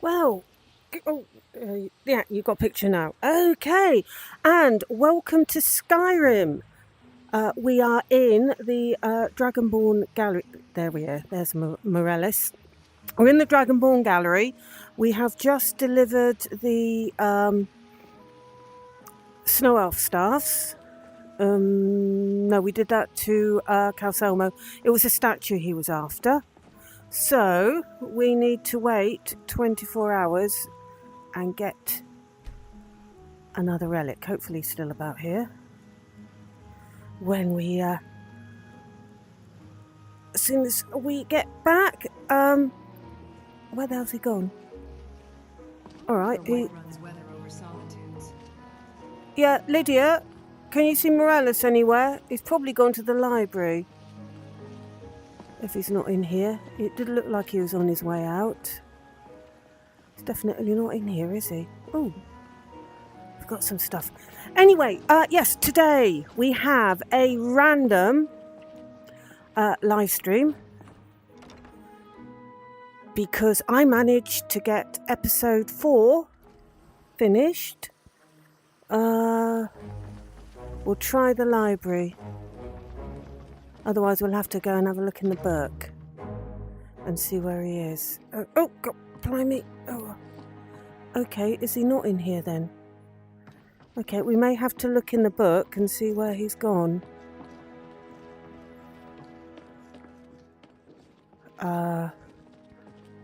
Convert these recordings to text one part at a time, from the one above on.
Well, yeah, you got a picture now. Okay, and welcome to Skyrim. We are in the Dragonborn Gallery. There we are. There's Morellis. We're in the Dragonborn Gallery. We have just delivered the Snow Elf staffs. No, we did that to Calselmo. It was a statue he was after. So we need to wait 24 hours and get another relic, hopefully still about here. When we, as soon as we get back, where the hell's he gone? All right, yeah, Lydia, can you see Morales anywhere? He's probably gone to the library. If he's not in here, it did look like he was on his way out. He's definitely not in here, is he? Oh, we've got some stuff. Anyway, yes, today we have a random live stream because I managed to get episode 4 finished. We'll try the library. Otherwise, we'll have to go and have a look in the book and see where he is. Oh, God, blimey. Oh. Okay, is he not in here then? Okay, we may have to look in the book and see where he's gone.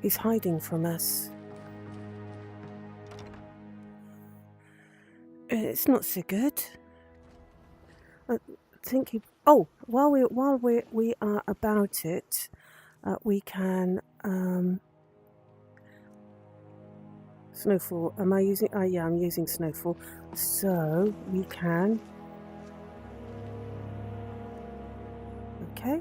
He's hiding from us. It's not so good. I think he... Oh, while we are about it, we can... Snowfall. Am I using... Oh, yeah, I'm using Snowfall. So, we can... Okay.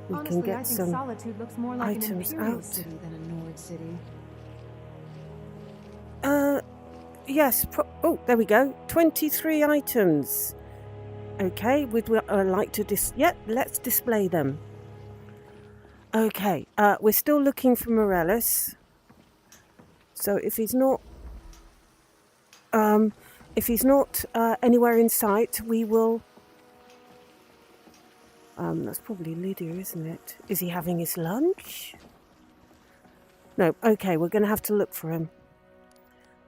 We Honestly, can get I think some Solitude looks more like items an Imperial out. city than a Nord city. Yes. Oh, there we go. 23 items. Okay, we'd like to let's display them. Okay, we're still looking for Morellis. So if he's not anywhere in sight, we will. That's probably Lydia, isn't it? Is he having his lunch? No. Okay, we're going to have to look for him.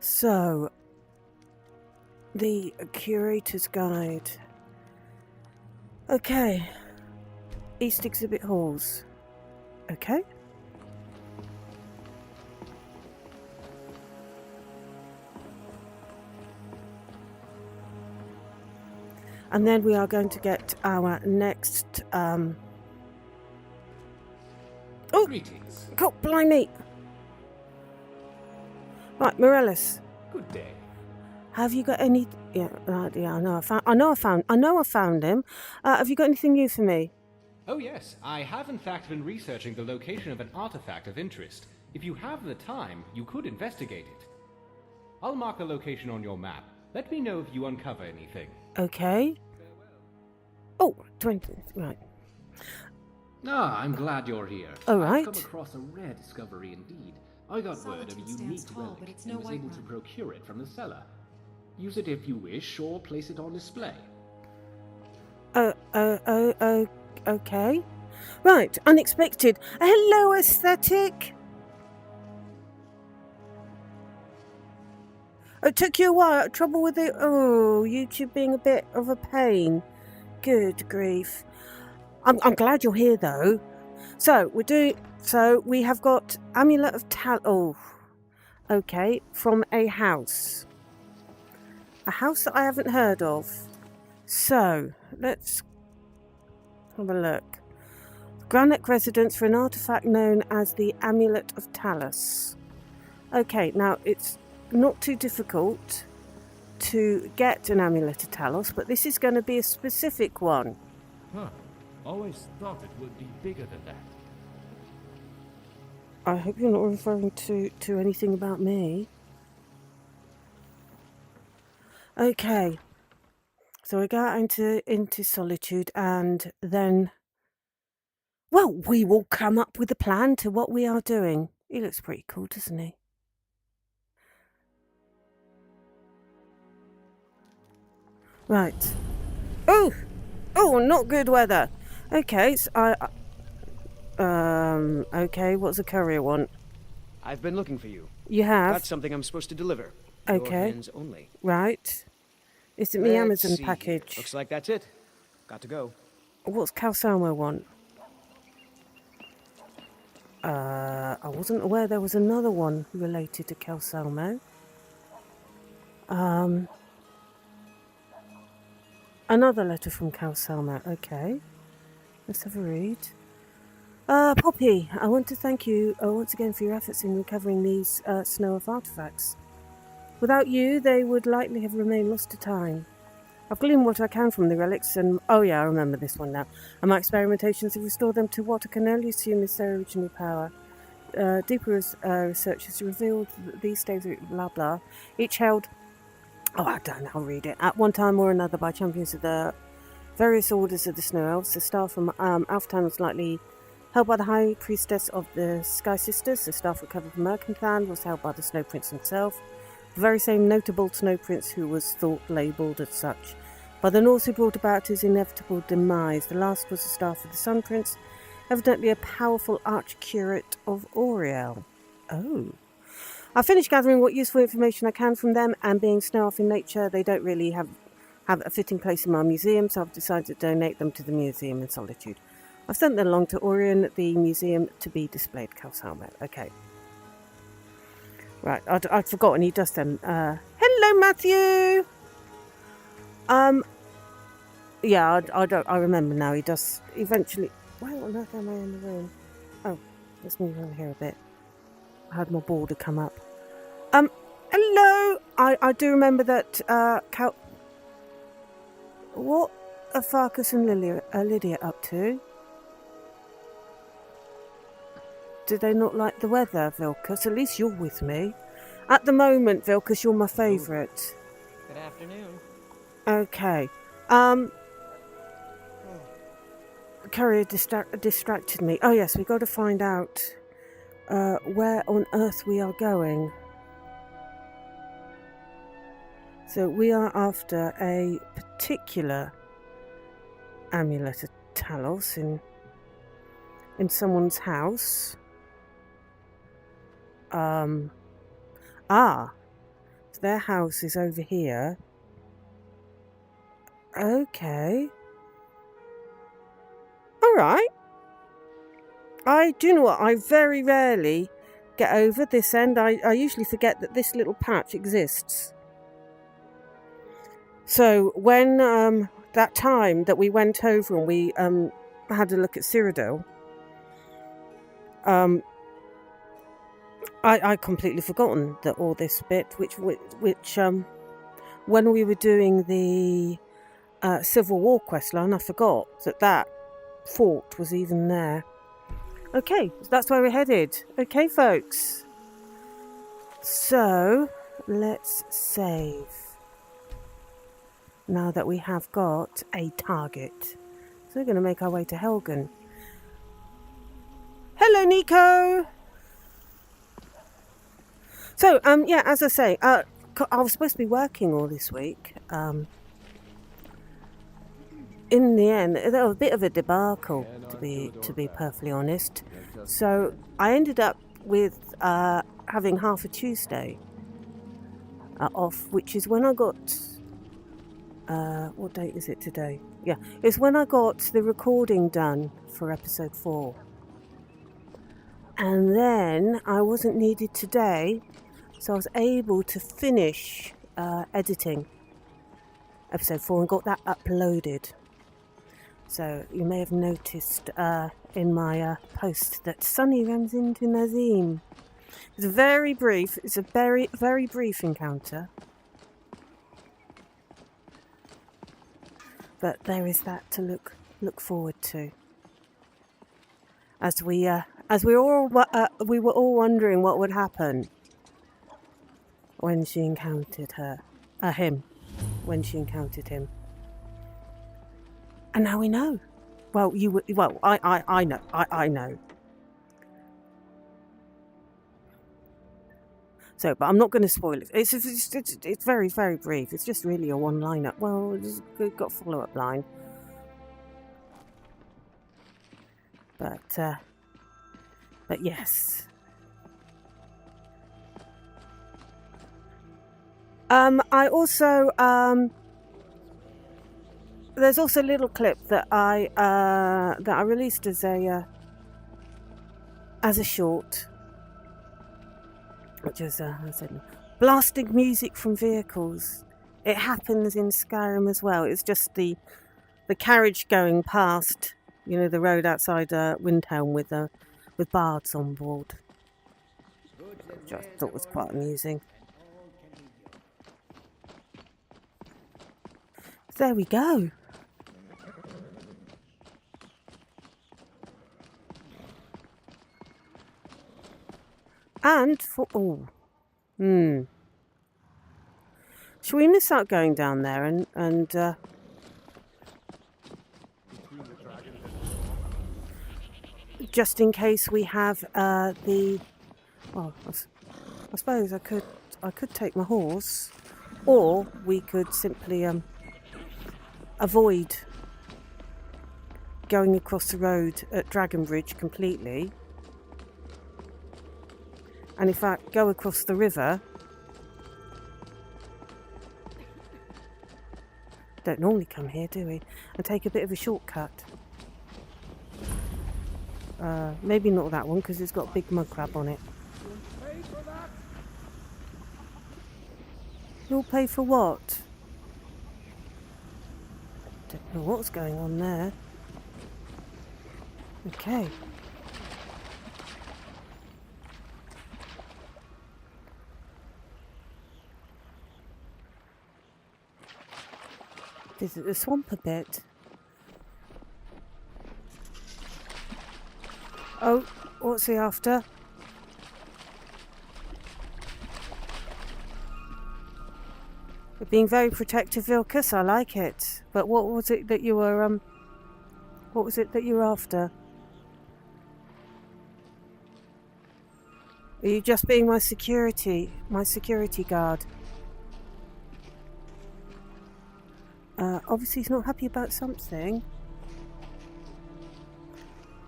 So, the curator's guide. Okay. East exhibit halls. Okay. And then we are going to get our next... Oh! Greetings. God, blimey! Right, Morellis. Good day. Have you got any... Yeah, I know I found him. Have you got anything new for me? Oh yes, I have in fact been researching the location of an artifact of interest. If you have the time, you could investigate it. I'll mark a location on your map. Let me know if you uncover anything. Okay. Oh, 20... Right. Ah, I'm glad you're here. All right. I've come across a rare discovery indeed. I got word of a unique relic and was able to procure it from the cellar. Use it if you wish, or place it on display. Okay. Right, unexpected. Hello, aesthetic. It took you a while. Trouble with it? Oh, YouTube being a bit of a pain. Good grief. I'm glad you're here though. So we have got Amulet of Oh, okay, from a house that I haven't heard of. So let's have a look. Granite residence for an artifact known as the Amulet of Talos. Okay, now it's not too difficult to get an Amulet of Talos, but this is going to be a specific one. Huh. Always thought it would be bigger than that. I hope you're not referring to anything about me. Okay. So we go out into solitude, and then Well, we will come up with a plan to what we are doing. He looks pretty cool, doesn't he? Right. Oh! Oh, not good weather. Okay, so okay, what's a courier want? I've been looking for you. You have? Got something I'm supposed to deliver. Okay. Your hands only. Right. Is it me Let's Amazon see package? here. Looks like that's it. Got to go. What's Calsalmo want? I wasn't aware there was another one related to Calsalmo. Another letter from Calsalmo. Okay. Let's have a read. Poppy, I want to thank you once again for your efforts in recovering these Snow Elf artifacts. Without you, they would likely have remained lost to time. I've gleaned what I can from the relics and... Oh yeah, I remember this one now. And my experimentations have restored them to what I can only assume is their original power. Deeper research has revealed that these days, blah blah, each held... Oh, I don't know, I'll read it. At one time or another by champions of the various orders of the Snow Elves. The star from Alftown was likely held by the High Priestess of the Sky Sisters. The staff recovered from Merkentland was held by the Snow Prince himself. The very same notable Snow Prince who was thought labelled as such by the Norse who brought about his inevitable demise. The last was the staff of the Sun Prince, evidently a powerful arch-curate of Auriel. Oh. I finished gathering what useful information I can from them, and being Snow Elf in nature, they don't really have a fitting place in my museum, so I've decided to donate them to the museum in Solitude. I've sent them along to Orion, the museum, to be displayed. Calsalmo. Okay. Right, I'd forgotten he does them. Hello, Matthew! Yeah, I remember now. He does eventually... Where on earth am I in the room? Oh, let's move over here a bit. I had my border come up. Hello! I do remember that, what are Farkas and Lydia up to? Do they not like the weather, Vilkas? At least you're with me. At the moment, Vilkas, you're my favourite. Good afternoon. Okay. Courier distracted me. Oh yes, we got to find out where on earth we are going. So we are after a particular amulet of Talos in someone's house. So their house is over here. Okay. Alright. I do you know what? I very rarely get over this end. I usually forget that this little patch exists. So when that time that we went over and we had a look at Cyrodiil, I completely forgotten that all this bit, which when we were doing the Civil War questline, I forgot that fort was even there. Okay, so that's where we're headed. Okay, folks. So let's save. Now that we have got a target. So we're going to make our way to Helgen. Hello, Nico! So, yeah, as I say, I was supposed to be working all this week. In the end, it was a bit of a debacle, to be perfectly honest. So I ended up with having half a Tuesday off, which is when I got... what date is it today? Yeah, it's when I got the recording done for episode 4. And then I wasn't needed today, so I was able to finish editing episode 4 and got that uploaded. So you may have noticed in my post that Sunny runs into Nazim. It's a very brief encounter. But there is that to look forward to. As we were all wondering what would happen when she encountered him. And now we know. Well, you would. Well, I know. I know. So, but I'm not going to spoil it. It's very, very brief. It's just really a one-liner. Well, it's got a follow-up line. But yes. I also there's also a little clip that I released as a short, which is I said, blasting music from vehicles. It happens in Skyrim as well. It's just the carriage going past, you know, the road outside Windhelm with bards on board, which I thought was quite amusing. There we go. And for shall we miss out going down there and just in case we have well, I suppose I could take my horse, or we could simply avoid going across the road at Dragonbridge completely, and in fact go across the river. Don't normally come here, do we? And take a bit of a shortcut. Maybe not that one, because it's got a big mud crab on it. You'll pay for what? Don't know what's going on there. Okay. Visit the swamp a bit. Oh, what's he after? You're being very protective, Vilkas. I like it. But what was it that you were what was it that you were after? Are you just being my security guard? Obviously he's not happy about something.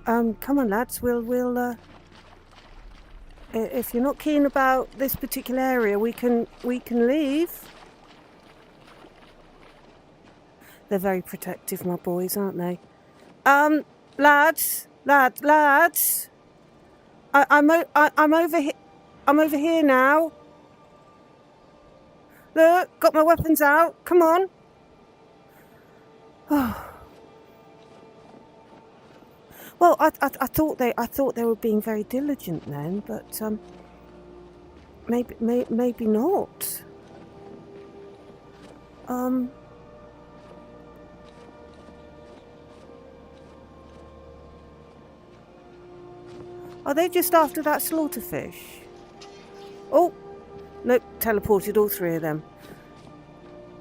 Come on, lads. We'll if you're not keen about this particular area, we can leave. They're very protective, my boys, aren't they? Lads. I'm over here. I'm over here now. Look, got my weapons out. Come on. Oh. Well, I thought they were being very diligent then, but maybe not. Are they just after that slaughterfish? Oh, nope, teleported all three of them.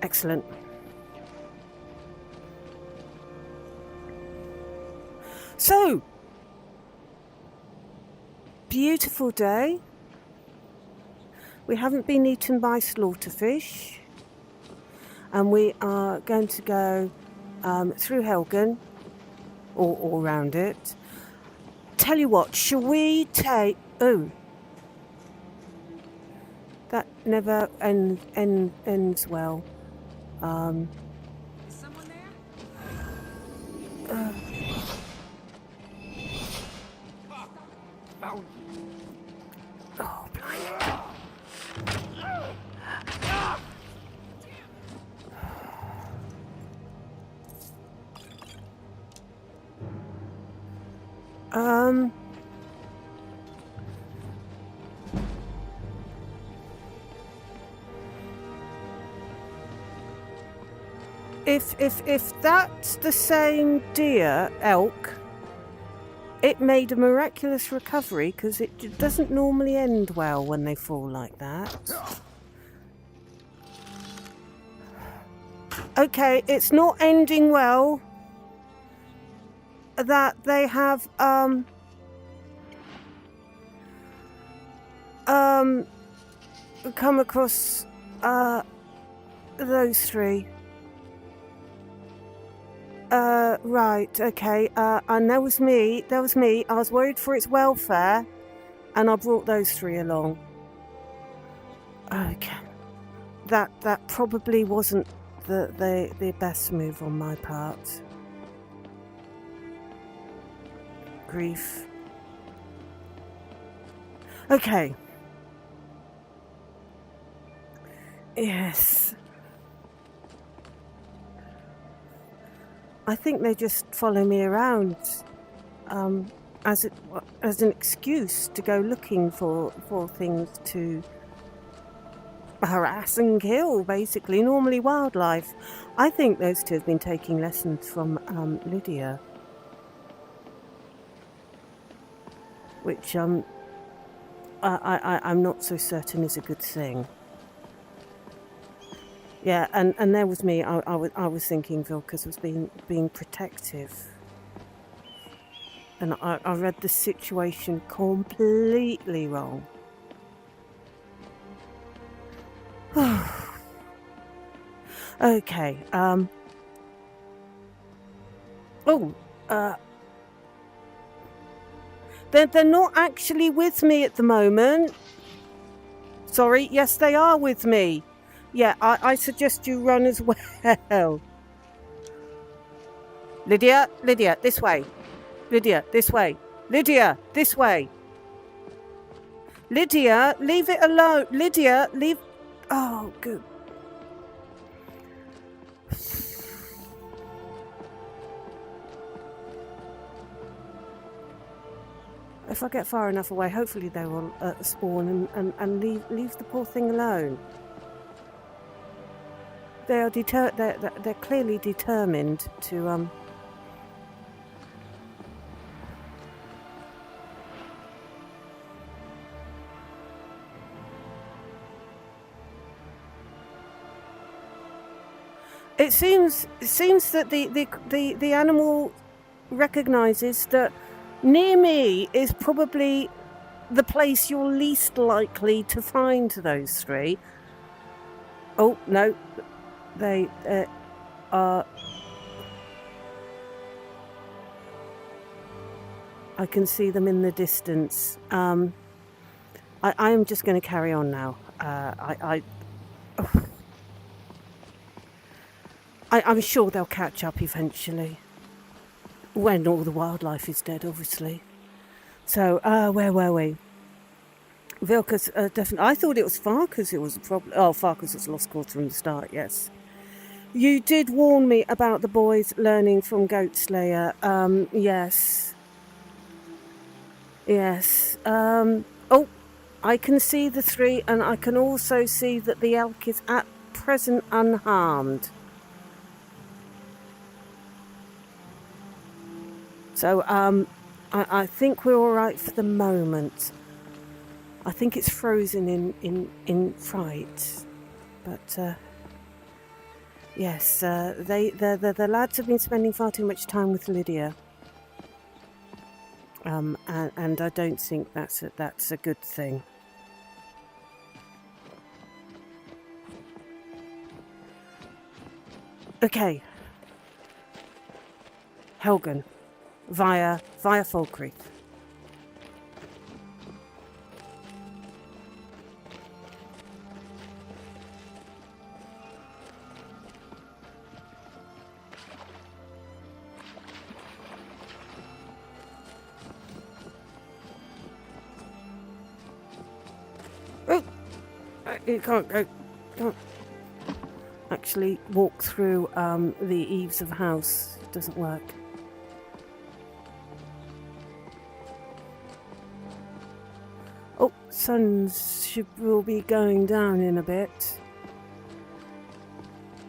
Excellent. So, beautiful day. We haven't been eaten by slaughterfish, and we are going to go through Helgen, or around it. Tell you what, shall we take... Oh, that never ends well. Is someone there? Oh, blimey. If that's the same deer, elk, it made a miraculous recovery, because it doesn't normally end well when they fall like that. Okay, it's not ending well. that they have come across those three. Right, okay. And that was me. I was worried for its welfare, and I brought those three along. Okay. That probably wasn't the best move on my part. Grief. Okay. Yes. I think they just follow me around as an excuse to go looking for things to harass and kill, basically. Normally wildlife. I think those two have been taking lessons from Lillia. Which I'm not so certain is a good thing. Yeah, and there was me. I was thinking Vilkas was being protective, and I read the situation completely wrong. Okay. They're not actually with me at the moment. Sorry. Yes, they are with me. Yeah, I suggest you run as well. Lillia, this way. Lillia, this way. Lillia, this way. Lillia, leave it alone. Lillia, leave... Oh, good. If I get far enough away, hopefully they will spawn and leave the poor thing alone. They are they're clearly determined to It seems that the animal recognizes that near me is probably the place you're least likely to find those three. Oh no. They are... I can see them in the distance. I am just going to carry on now. I'm sure they'll catch up eventually. When all the wildlife is dead, obviously. So, where were we? Vilkas, definitely. I thought it was Farkas who was the problem. Oh, Farkas was lost cause from the start, yes. You did warn me about the boys learning from Goat Slayer. Yes. Yes. Oh, I can see the three, and I can also see that the elk is at present unharmed. So, I think we're all right for the moment. I think it's frozen in fright, but yes, the lads have been spending far too much time with Lillia, and I don't think that's a good thing. Okay, Helgen, via Falkreath. You can't actually walk through the eaves of a house. It doesn't work. Oh, will be going down in a bit.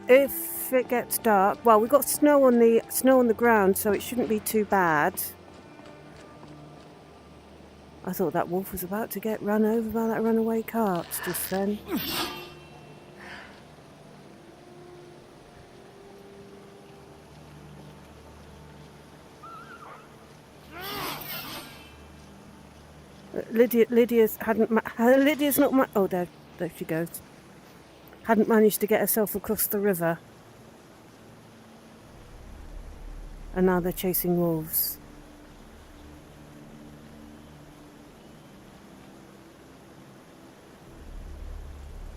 If it gets dark, well, we've got snow on the ground, so it shouldn't be too bad. I thought that wolf was about to get run over by that runaway cart just then. Lydia's not oh, there she goes. Hadn't managed to get herself across the river. And now they're chasing wolves.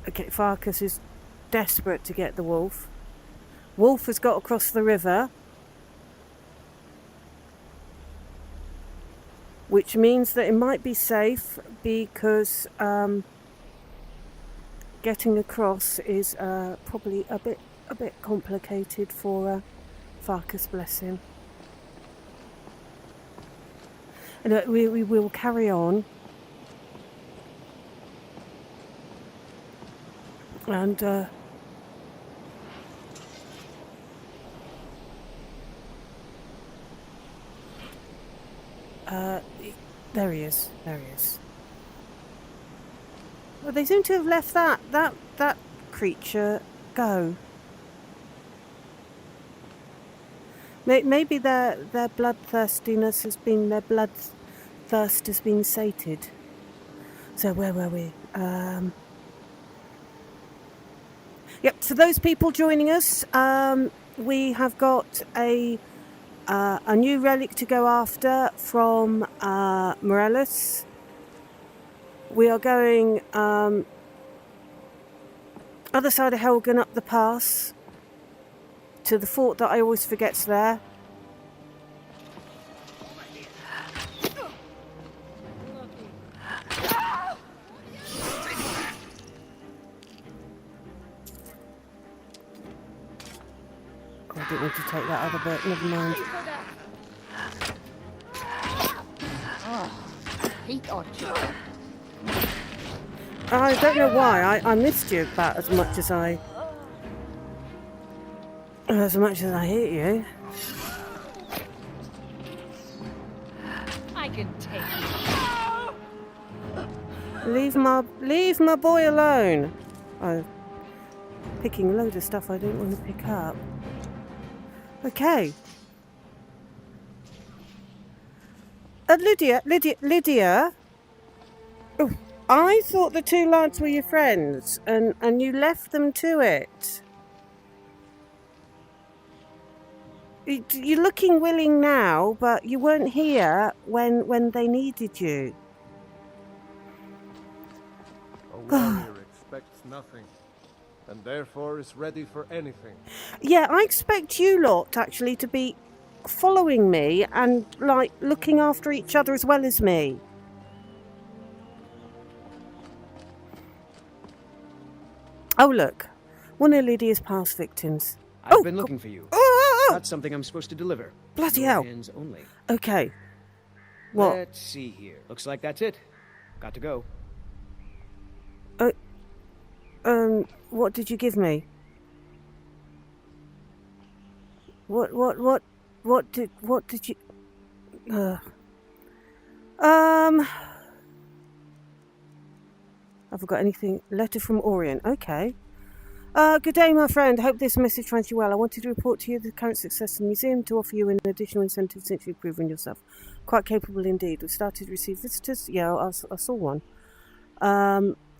Okay, Farkas is desperate to get the wolf. Wolf has got across the river. Which means that it might be safe because getting across is probably a bit complicated for Farkas, bless him. And we will carry on. And there he is. Well, they seem to have left that creature go. Maybe their bloodthirstiness has been, their blood thirst has been sated. So where were we? Yep. For those people joining us, we have got a new relic to go after from Morales. We are going other side of Helgen up the pass to the fort that I always forget's there. I didn't want to take that other bit, never mind. I don't know why, I missed you about as much as I hit you. I can take you. Leave my boy alone. I'm picking a load of stuff I didn't want to pick up. Okay. Lydia. Oh, I thought the two lads were your friends, and you left them to it. You're looking willing now, but you weren't here when they needed you. A warrior expects nothing, and therefore is ready for anything. Yeah, I expect you lot actually to be following me and like looking after each other as well as me. Oh look, one of Lydia's past victims. I've been looking for you. That's something I'm supposed to deliver. Bloody Your hell. hands only. Okay. What? Let's see here. Looks like that's it. Got to go. What did you give me? What did you... I forgot anything. Letter from Orient. Okay. Good day, my friend. Hope this message finds you well. I wanted to report to you the current success of the museum to offer you an additional incentive since you've proven yourself quite capable indeed. We've started to receive visitors. Yeah, I saw one.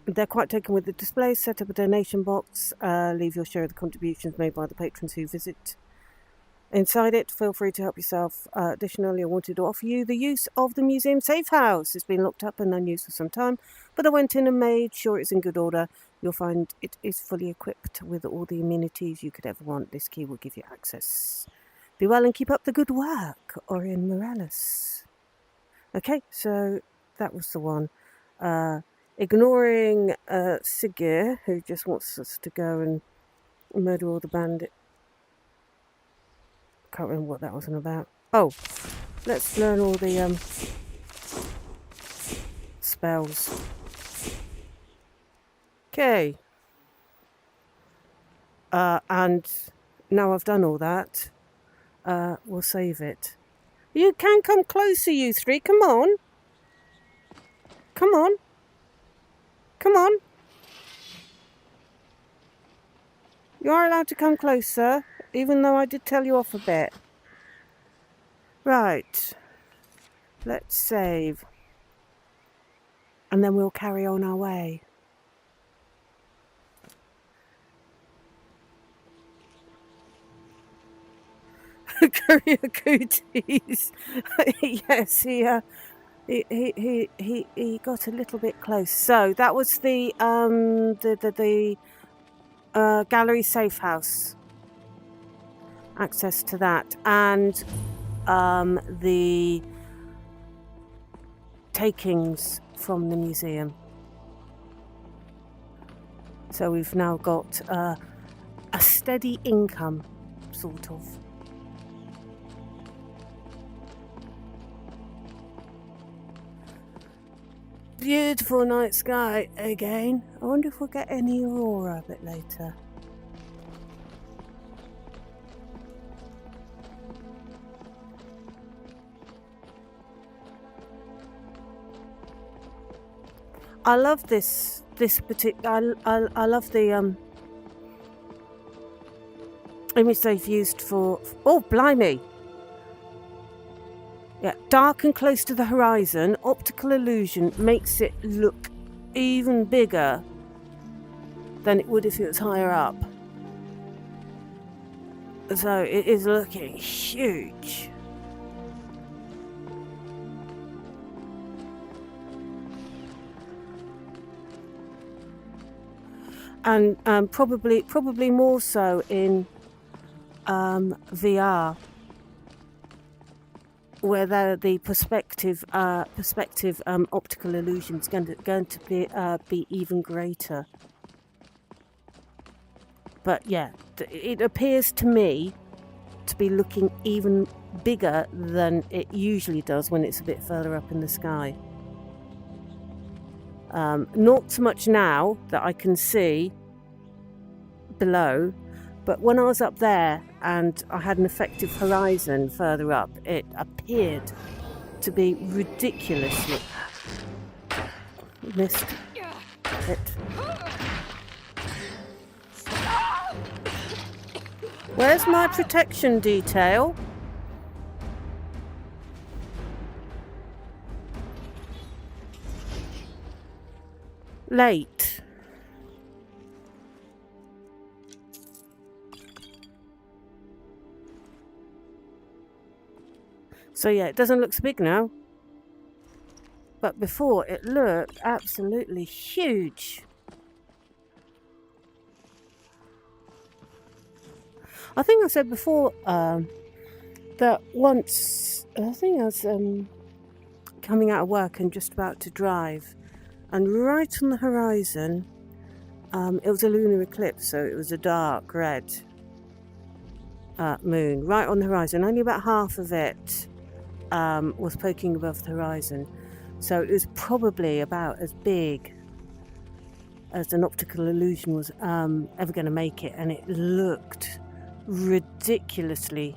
They're quite taken with the display. Set up a donation box. Leave your share of the contributions made by the patrons who visit. Inside it, feel free to help yourself. Additionally, I wanted to offer you the use of the museum safe house. It's been locked up and unused for some time, but I went in and made sure it's in good order. You'll find it is fully equipped with all the amenities you could ever want. This key will give you access. Be well and keep up the good work, Orion Morales. Okay, so that was the one. Ignoring Sigir, who just wants us to go and murder all the bandits. Can't remember what that was about. Oh, let's learn all the spells. Okay. And now I've done all that, we'll save it. You can come closer, you three. Come on. Come on. Come on. You are allowed to come closer, even though I did tell you off a bit. Right. Let's save. and then we'll carry on our way. Courier Cooties. Yes, he got a little bit close. So that was the gallery safe house. Access to that, and the takings from the museum. So we've now got a steady income, sort of. Beautiful night sky again. I wonder if we'll get any aurora a bit later. I love this particular. I love the image they've used for. Oh, blimey! Yeah, dark and close to the horizon, optical illusion makes it look even bigger than it would if it was higher up. So it is looking huge. And probably more so in VR, where the perspective optical illusion is going to be even greater. But yeah, it appears to me to be looking even bigger than it usually does when it's a bit further up in the sky. Not so much now that I can see below, but when I was up there and I had an effective horizon further up, it appeared to be ridiculously... Missed it. Where's my protection detail? Late. So yeah, it doesn't look so big now. But before, it looked absolutely huge. I think I said before that once, I think I was coming out of work and just about to drive, and right on the horizon, it was a lunar eclipse, so it was a dark red moon right on the horizon. Only about half of it was poking above the horizon, so it was probably about as big as an optical illusion was ever going to make it, and it looked ridiculously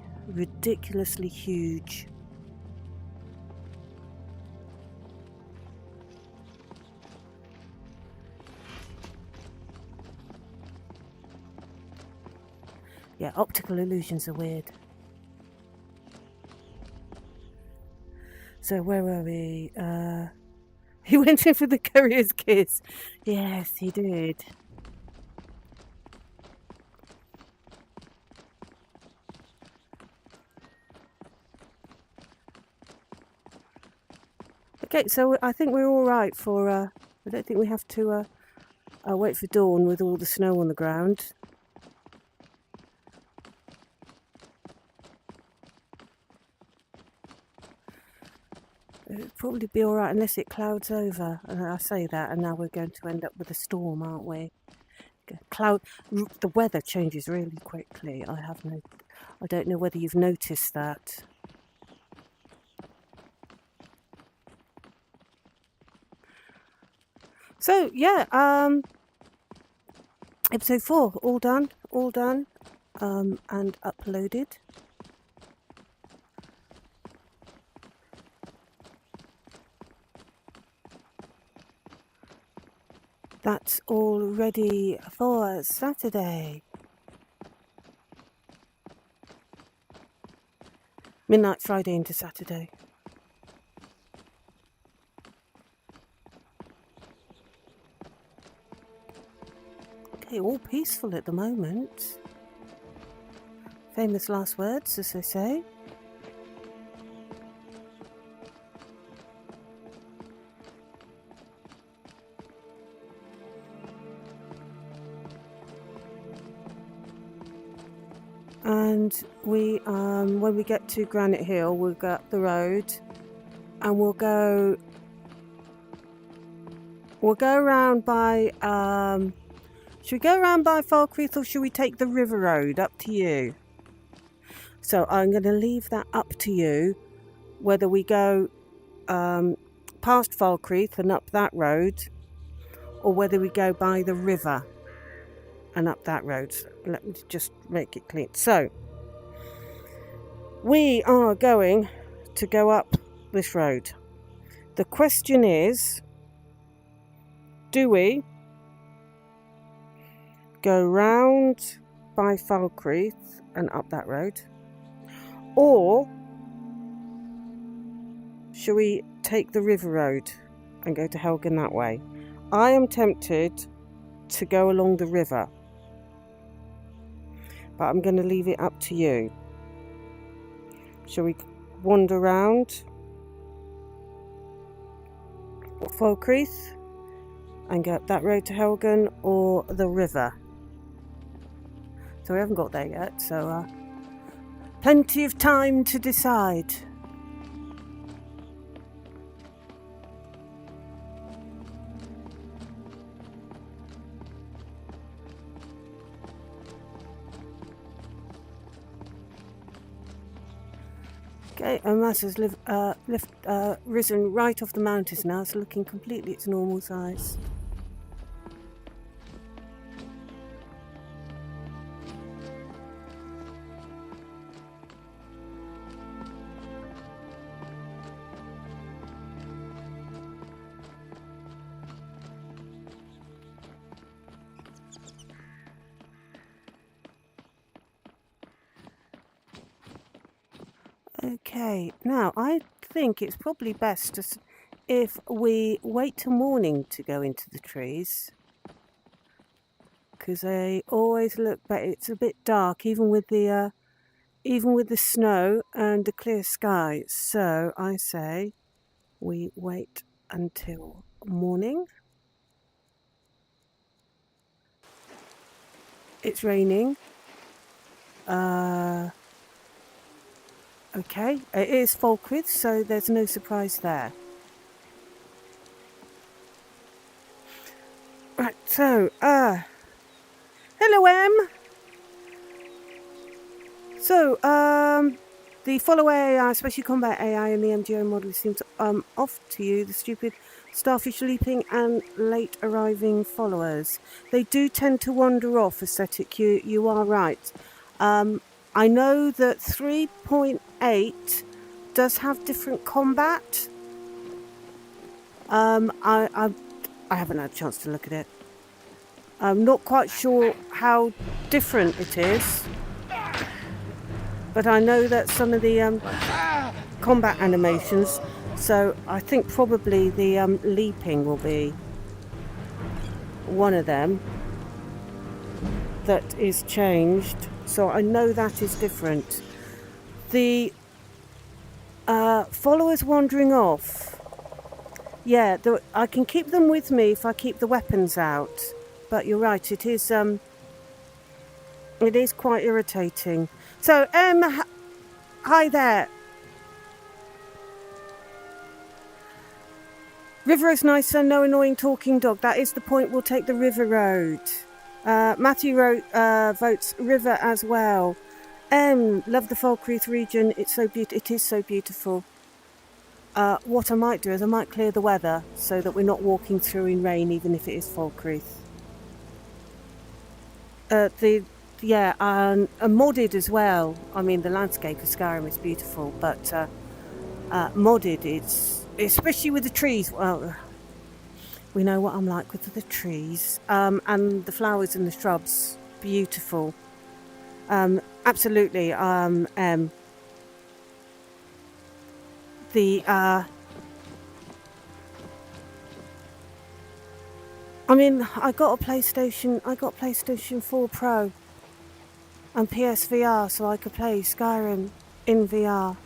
huge. Yeah, optical illusions are weird. So where were we? He went in for the courier's kiss. Yes, he did. Okay, so I think we're all right for... I don't think we have to wait for dawn with all the snow on the ground. It'll probably be all right unless it clouds over. And I say that, and now we're going to end up with a storm, aren't we? The weather changes really quickly. I don't know whether you've noticed that. So yeah, episode 4, all done, and uploaded. That's all ready for Saturday. Midnight Friday into Saturday. Okay, all peaceful at the moment. Famous last words, as they say. And we, when we get to Granite Hill, we'll go up the road, and we'll go around by. Should we go around by Falkreath, or should we take the river road? Up to you. So I'm going to leave that up to you, whether we go past Falkreath and up that road, or whether we go by the river and up that road. Let me just make it clear. So we are going to go up this road. The question is, do we go round by Falkreath and up that road, or should we take the river road and go to Helgen that way? I am tempted to go along the river, but I'm going to leave it up to you. Shall we wander round Falkreath and go up that road to Helgen, or the river? So we haven't got there yet, so plenty of time to decide. Okay, and Mass has risen right off the mountains now. It's looking completely its normal size. Okay, now I think it's probably best if we wait till morning to go into the trees, because they always look better. It's a bit dark, even with the snow and the clear sky. So I say we wait until morning. It's raining. Okay, it is Falkreath, so there's no surprise there. Right, so, hello, Em. So, the follow AI, especially combat AI and the MGO model, seems off to you, the stupid starfish leaping and late arriving followers. They do tend to wander off, Aesthetic, you are right. I know that 3.8 does have different combat. I haven't had a chance to look at it. I'm not quite sure how different it is, but I know that some of the combat animations. So I think probably the leaping will be one of them that is changed. So I know that is different. The followers wandering off. Yeah, I can keep them with me if I keep the weapons out. But you're right, it is quite irritating. So, hi there. River is nicer, no annoying talking dog. That is the point. We'll take the river road. Matthew votes river as well. Love the Falkreath region. It's so beautiful. It is so beautiful. What I might do is I might clear the weather so that we're not walking through in rain, even if it is Falkreath. Modded as well. I mean, the landscape of Skyrim is beautiful, but modded, it's especially with the trees. Well, we know what I'm like with the trees, and the flowers and the shrubs. Beautiful. Absolutely. I mean, I got PlayStation 4 Pro and PSVR so I could play Skyrim in VR.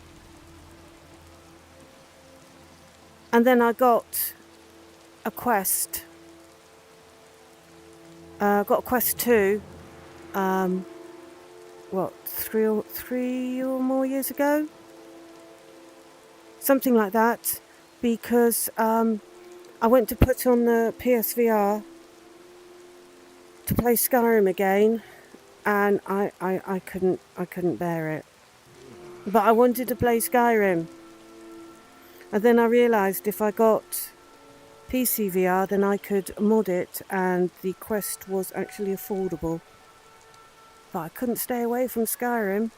And then I got a Quest. Got a Quest 2. Three or more years ago? Something like that. Because I went to put on the PSVR to play Skyrim again, and I couldn't bear it. But I wanted to play Skyrim. And then I realised if I got PC VR, then I could mod it, and the Quest was actually affordable. But I couldn't stay away from Skyrim.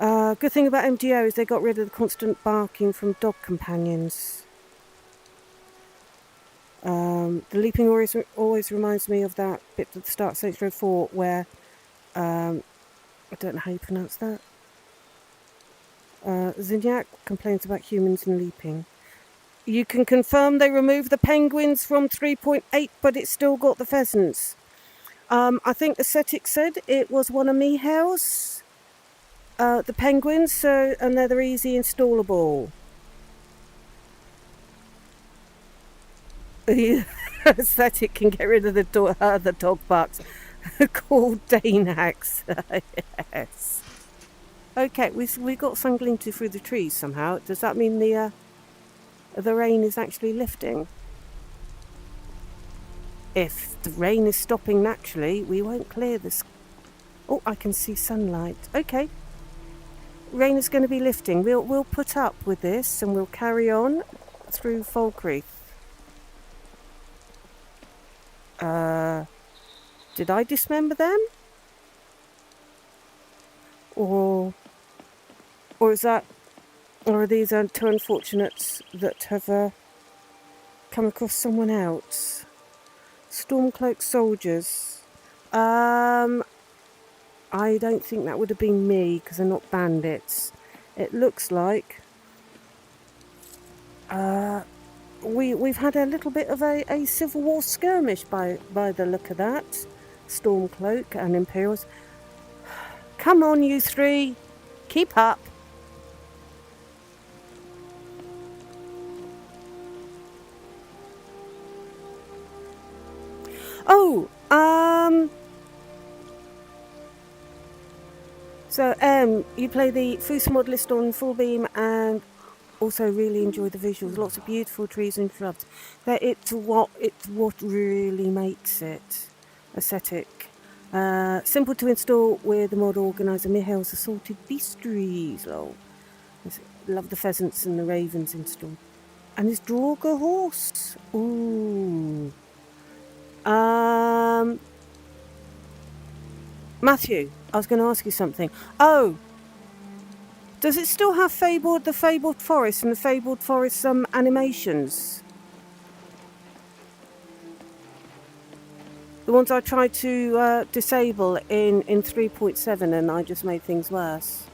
Good thing about MDO is they got rid of the constant barking from dog companions. The leaping always reminds me of that bit at the start of Saints Row 4 where, I don't know how you pronounce that. Zinyak complains about humans and leaping. You can confirm they removed the penguins from 3.8, but it's still got the pheasants. I think Aesthetic said it was one of Mihail's, the penguins, and they're easy installable. Aesthetic can get rid of the dog barks called Danax. Yes. Okay, we got sun glinting through the trees somehow. Does that mean the rain is actually lifting? If the rain is stopping naturally, we won't clear this. Oh, I can see sunlight. Okay. Rain is going to be lifting. We'll put up with this and we'll carry on through Falkreath. Did I dismember them? Or is that, or are these two unfortunates that have come across someone else? Stormcloak soldiers. I don't think that would have been me because they're not bandits. It looks like we've had a little bit of a civil war skirmish by the look of that. Stormcloak and Imperials. Come on, you three. Keep up. Oh, so you play the Foos mod list on full beam and also really enjoy the visuals. Lots of beautiful trees and shrubs. It's what really makes it aesthetic. Simple to install with the mod organizer. Mihail's assorted beastries. Lol. Love the pheasants and the ravens installed. And his Draugr horse. Ooh. Matthew, I was going to ask you something. Oh, does it still have the Fabled Forest and the Fabled Forest animations? The ones I tried to disable in 3.7 and I just made things worse.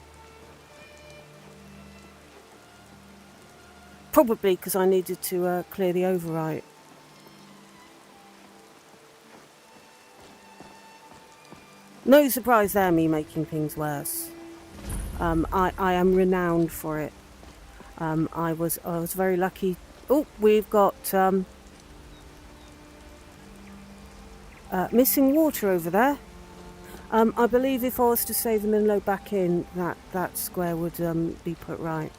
Probably because I needed to clear the overwrite. No surprise there, me making things worse. I am renowned for it. I was very lucky. Oh, we've got missing water over there. I believe if I was to save and then load back in, that square would be put right.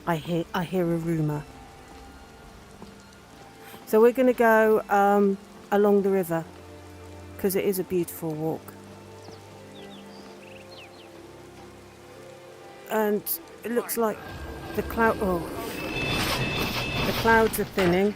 I hear a rumour. So we're going to go along the river because it is a beautiful walk. And it looks like the clouds are thinning.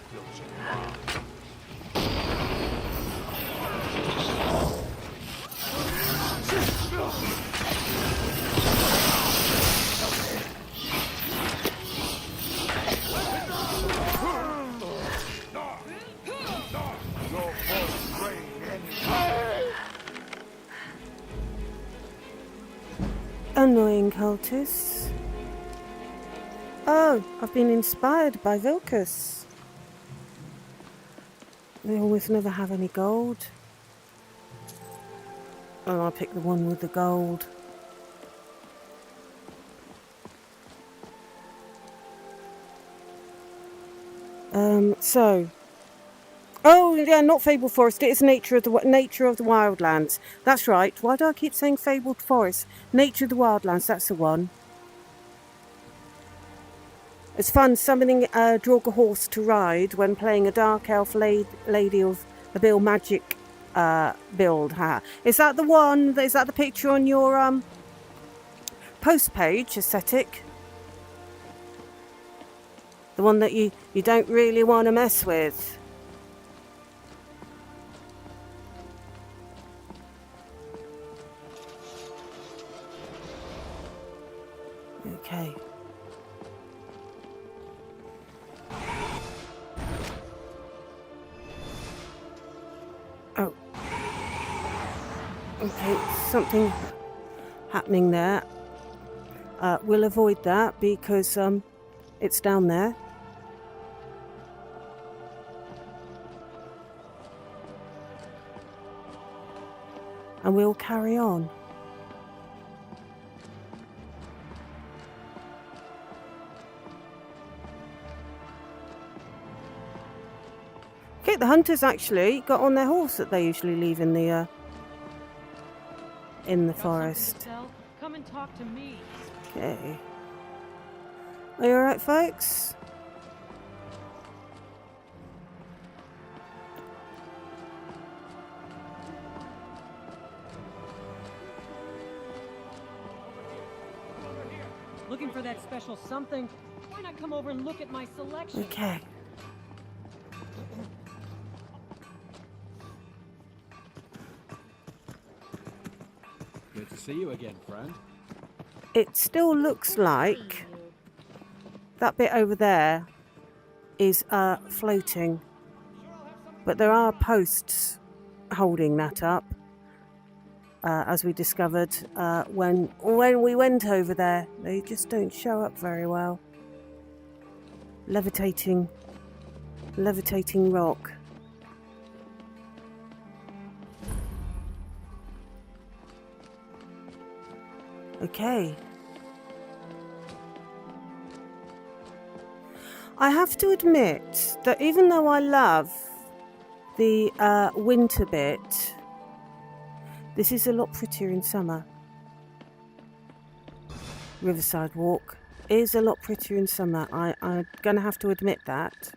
Annoying cultists. Oh, I've been inspired by Vilcus. They almost never have any gold. Oh, I'll pick the one with the gold. Oh yeah, not Fabled Forest. It is nature of the wildlands. That's right. Why do I keep saying Fabled Forest? Nature of the wildlands. That's the one. It's fun summoning a Draugr horse to ride when playing a dark elf lady of the Bill magic build. Is that the one? Is that the picture on your post page aesthetic? The one that you don't really want to mess with. Okay. Oh. Okay, something happening there. We'll avoid that because it's down there. And we'll carry on. Okay, the hunters actually got on their horse that they usually leave in the forest. Come and talk to me. Okay. Are you alright, folks? Looking for that special something? Why not come over and look at my selection? Okay. Good to see you again, friend. It still looks like that bit over there is floating, but there are posts holding that up, as we discovered when we went over there. They just don't show up very well. Levitating rock. Okay. I have to admit that even though I love the winter bit, this is a lot prettier in summer. Riverside Walk is a lot prettier in summer. I'm going to have to admit that.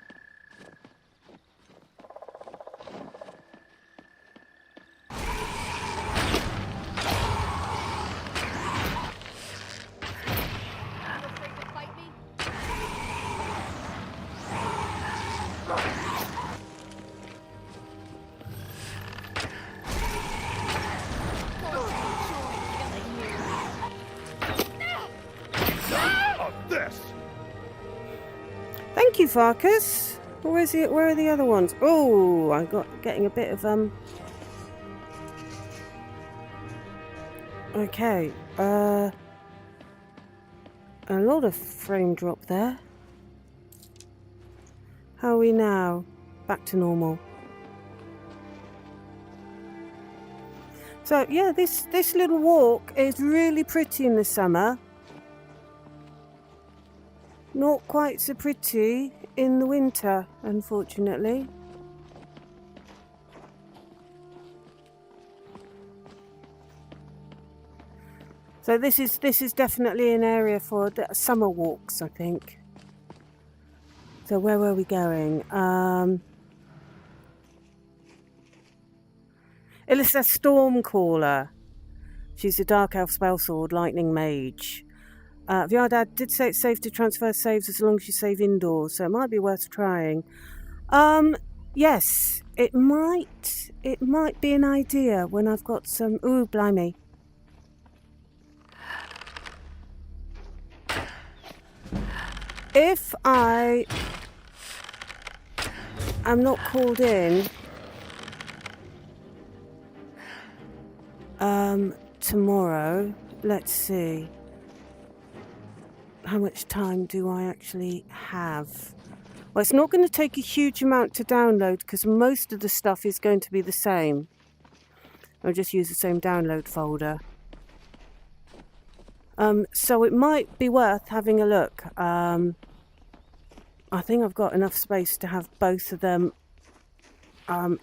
Thank you, Farkas. Where are the other ones? Oh, I got getting a bit of Okay, a lot of frame drop there. How are we now? Back to normal. So yeah, this little walk is really pretty in the summer. Not quite so pretty in the winter, unfortunately. So this is definitely an area for the summer walks, I think. So where were we going? Ilissa Stormcaller. She's a Dark Elf Spellsword, Lightning Mage. Viardad did say it's safe to transfer saves as long as you save indoors, so it might be worth trying. Yes, it might be an idea when I've got some. Ooh, blimey. If I am not called in tomorrow, let's see. How much time do I actually have? Well, it's not going to take a huge amount to download because most of the stuff is going to be the same. I'll just use the same download folder. So it might be worth having a look. I think I've got enough space to have both of them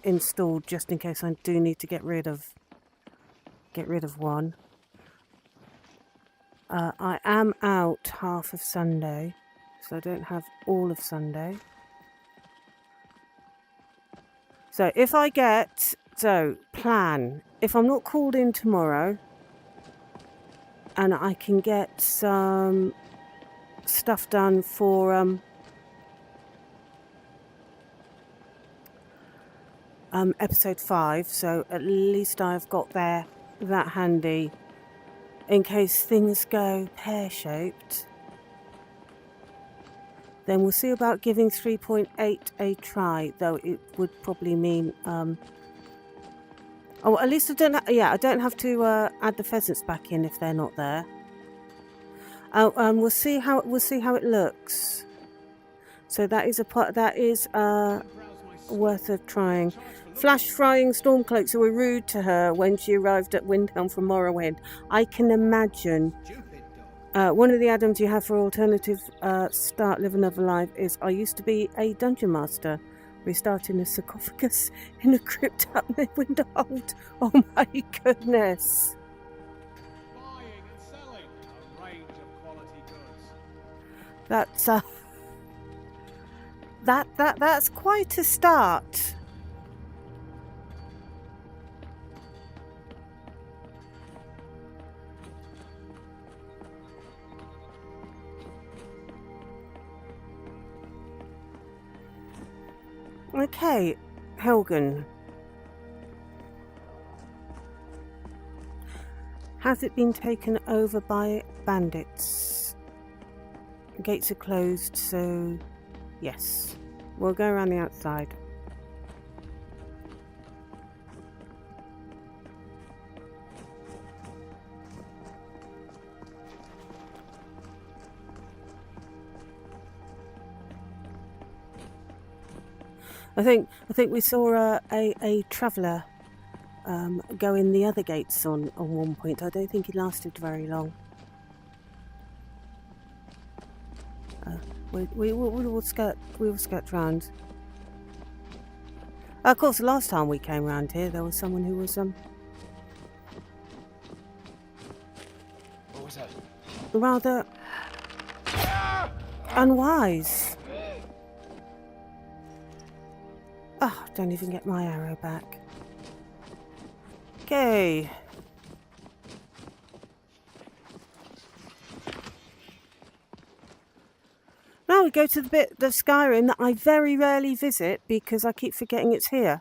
installed just in case I do need to get rid of one. I am out half of Sunday, so I don't have all of Sunday. So if I get, plan, if I'm not called in tomorrow and I can get some stuff done for episode 5, so at least I've got that handy in case things go pear-shaped. Then we'll see about giving 3.8 a try, though it would probably mean oh, at least I don't have to add the pheasants back in if they're not there. We'll see how it looks. So that is worth of trying. Flash frying stormcloaks who were rude to her when she arrived at Windhelm from Morrowind. I can imagine. One of the add-ons you have for alternative start live another life is I used to be a dungeon master, restarting a sarcophagus in a crypt up near Windhelm. Oh my goodness. Buying and selling a range of quality goods. That's quite a start. Okay, Helgen. Has it been taken over by bandits? Gates are closed, so yes. We'll go around the outside. I think we saw a traveller go in the other gates on one point. I don't think it lasted very long. We will skirt round. Of course, the last time we came round here, there was someone who was What was that? rather unwise. Oh, don't even get my arrow back. Okay. Now we go to the bit of Skyrim that I very rarely visit because I keep forgetting it's here.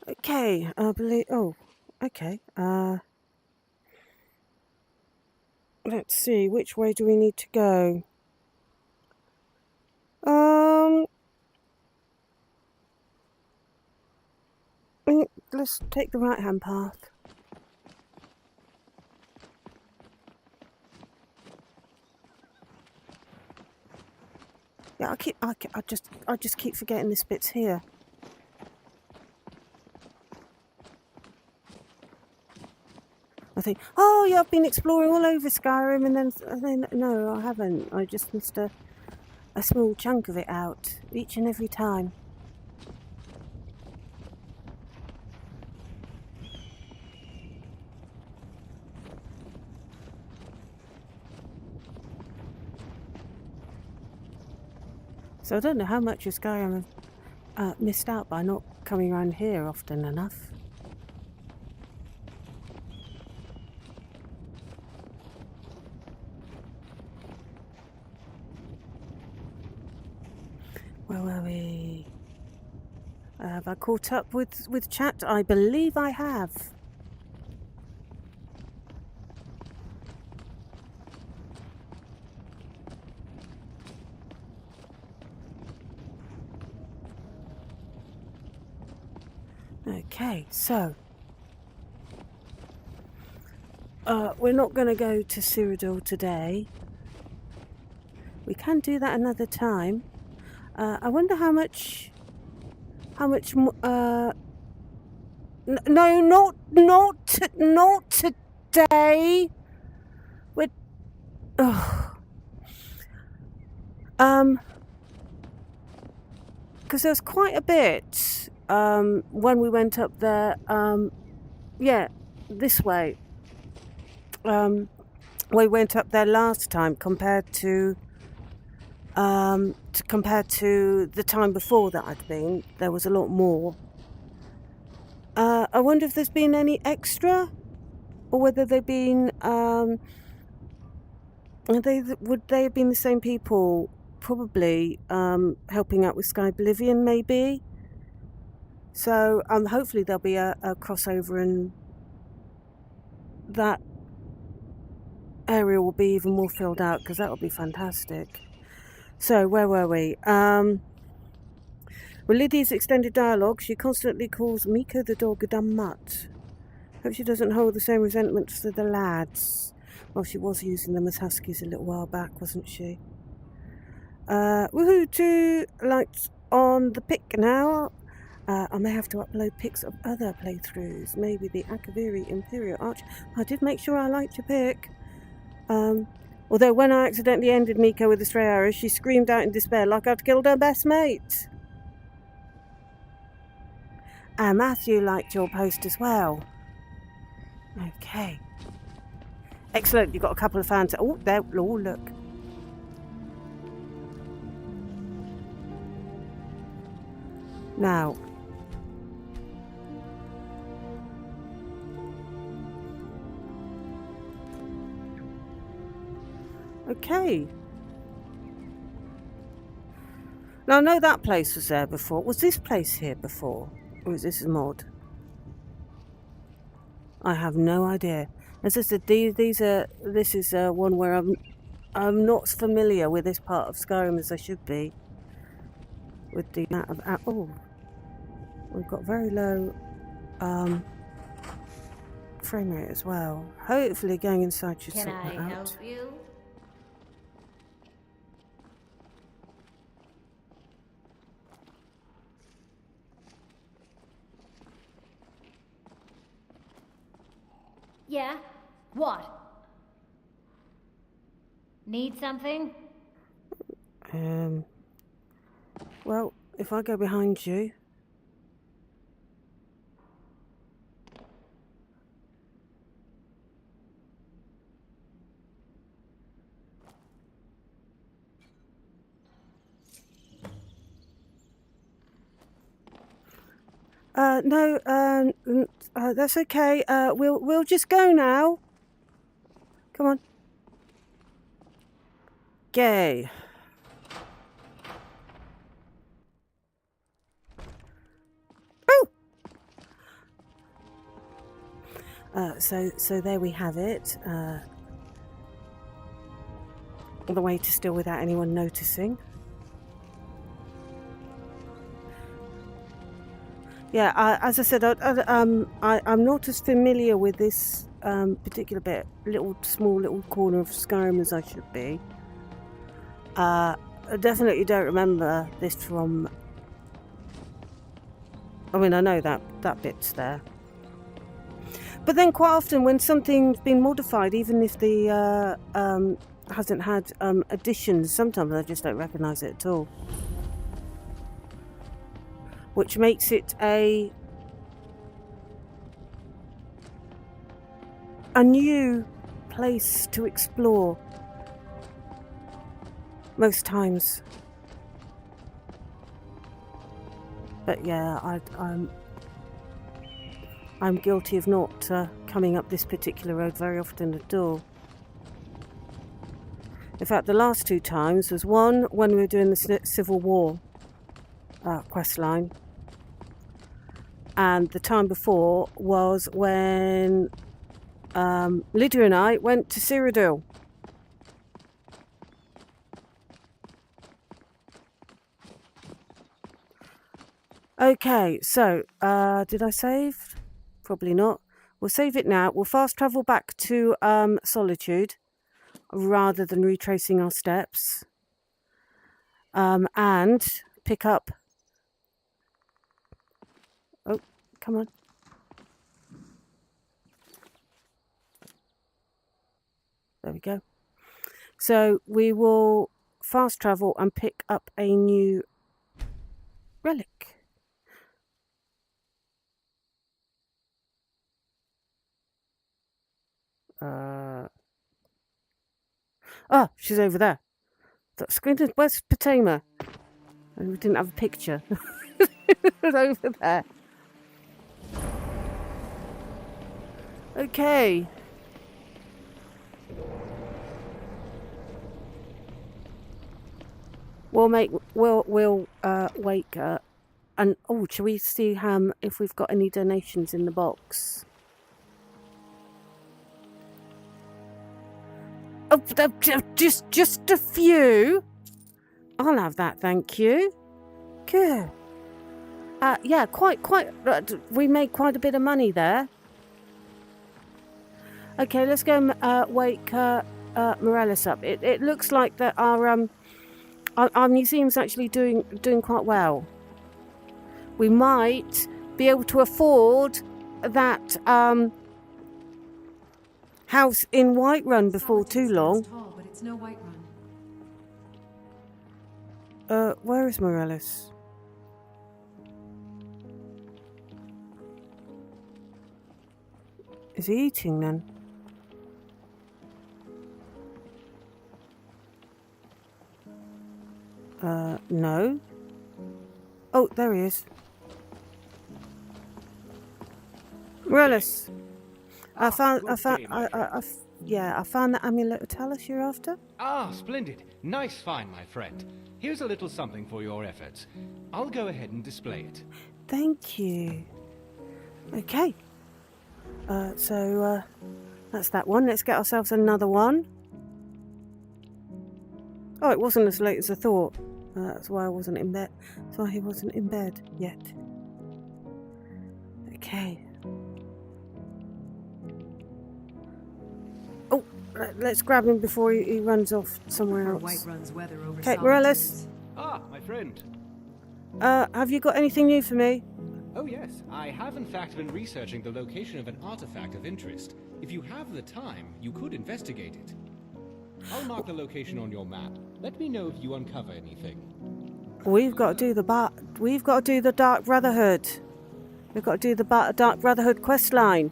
Okay, I believe. Oh, okay. Let's see. Which way do we need to go? Let's take the right-hand path. Yeah, I just keep forgetting this bit's here. I think, oh yeah, I've been exploring all over Skyrim, and then no, I haven't. I just missed a small chunk of it out each and every time. So I don't know how much of Skyrim I've missed out by not coming around here often enough. Where were we? Have I caught up with chat? I believe I have. Okay, so we're not going to go to Cyrodiil today. We can do that another time. I wonder how much no, not today. We're because there was quite a bit when we went up there. Yeah, this way. We went up there last time compared to the time before that I'd been. There was a lot more. I wonder if there's been any extra, or whether they've been would they have been the same people? Probably helping out with Sky Oblivion, maybe. So hopefully there'll be a crossover, and that area will be even more filled out, because that will be fantastic. So where were we? With Lydia's extended dialogue, she constantly calls Miko the dog a dumb mutt. Hope she doesn't hold the same resentment for the lads. Well, she was using them as huskies a little while back, wasn't she? Woohoo, 2 likes on the pic now. I may have to upload pics of other playthroughs. Maybe the Akaviri Imperial Arch. I did make sure I liked your pic. Although when I accidentally ended Miko with a stray arrow, she screamed out in despair like I'd killed her best mate. Matthew liked your post as well. Okay. Excellent, you've got a couple of fans. Oh, there, oh, look. Now. Okay. Now, I know that place was there before. Was this place here before? Or is this a mod? I have no idea. As I said, this is one where I'm not as familiar with this part of Skyrim as I should be. With the amount of we've got very low frame rate as well. Hopefully, going inside should sort that out. Can I help you? Yeah? What? Need something? Well, if I go behind you... No, that's okay. We'll just go now. Come on. Gay. Oh. So there we have it. All the way to still without anyone noticing. Yeah, as I said, I'm not as familiar with this particular bit, small little corner of Skyrim as I should be. I definitely don't remember this from... I mean, I know that bit's there. But then quite often when something's been modified, even if the hasn't had additions, sometimes I just don't recognise it at all. Which makes it a new place to explore most times. But yeah, I'm guilty of not coming up this particular road very often at all. In fact, the last 2 times was one when we were doing the Civil War quest line. And the time before was when Lydia and I went to Cyrodiil. Okay, so, did I save? Probably not. We'll save it now. We'll fast travel back to Solitude rather than retracing our steps. And pick up... Oh, come on. There we go. So we will fast travel and pick up a new relic. Oh, she's over there. Where's Patama? Oh, we didn't have a picture. It was over there. Okay. We'll wake her. And oh, shall we see if we've got any donations in the box? Oh, just a few. I'll have that, thank you. Good. Yeah, quite. We made quite a bit of money there. Okay, let's go wake Morellis up. It looks like that our museum's actually doing quite well. We might be able to afford that house in Whiterun before too long. Tall, but it's no Whiterun. Where is Morellis? Is he eating then? No. Oh, there he is. Morellis. I found that amulet of Talus you're after. Ah, splendid. Nice find, my friend. Here's a little something for your efforts. I'll go ahead and display it. Thank you. Okay. So that's that one. Let's get ourselves another one. Oh, it wasn't as late as I thought. That's why I wasn't in bed. That's why he wasn't in bed yet. Okay. Oh, let's grab him before he runs off somewhere else. Okay, Morellis. Ah, my friend. Have you got anything new for me? Oh yes, I have in fact been researching the location of an artifact of interest. If you have the time, you could investigate it. I'll mark the location on your map. Let me know if you uncover anything. We've got to do the Dark Brotherhood. We've got to do the Dark Brotherhood quest line.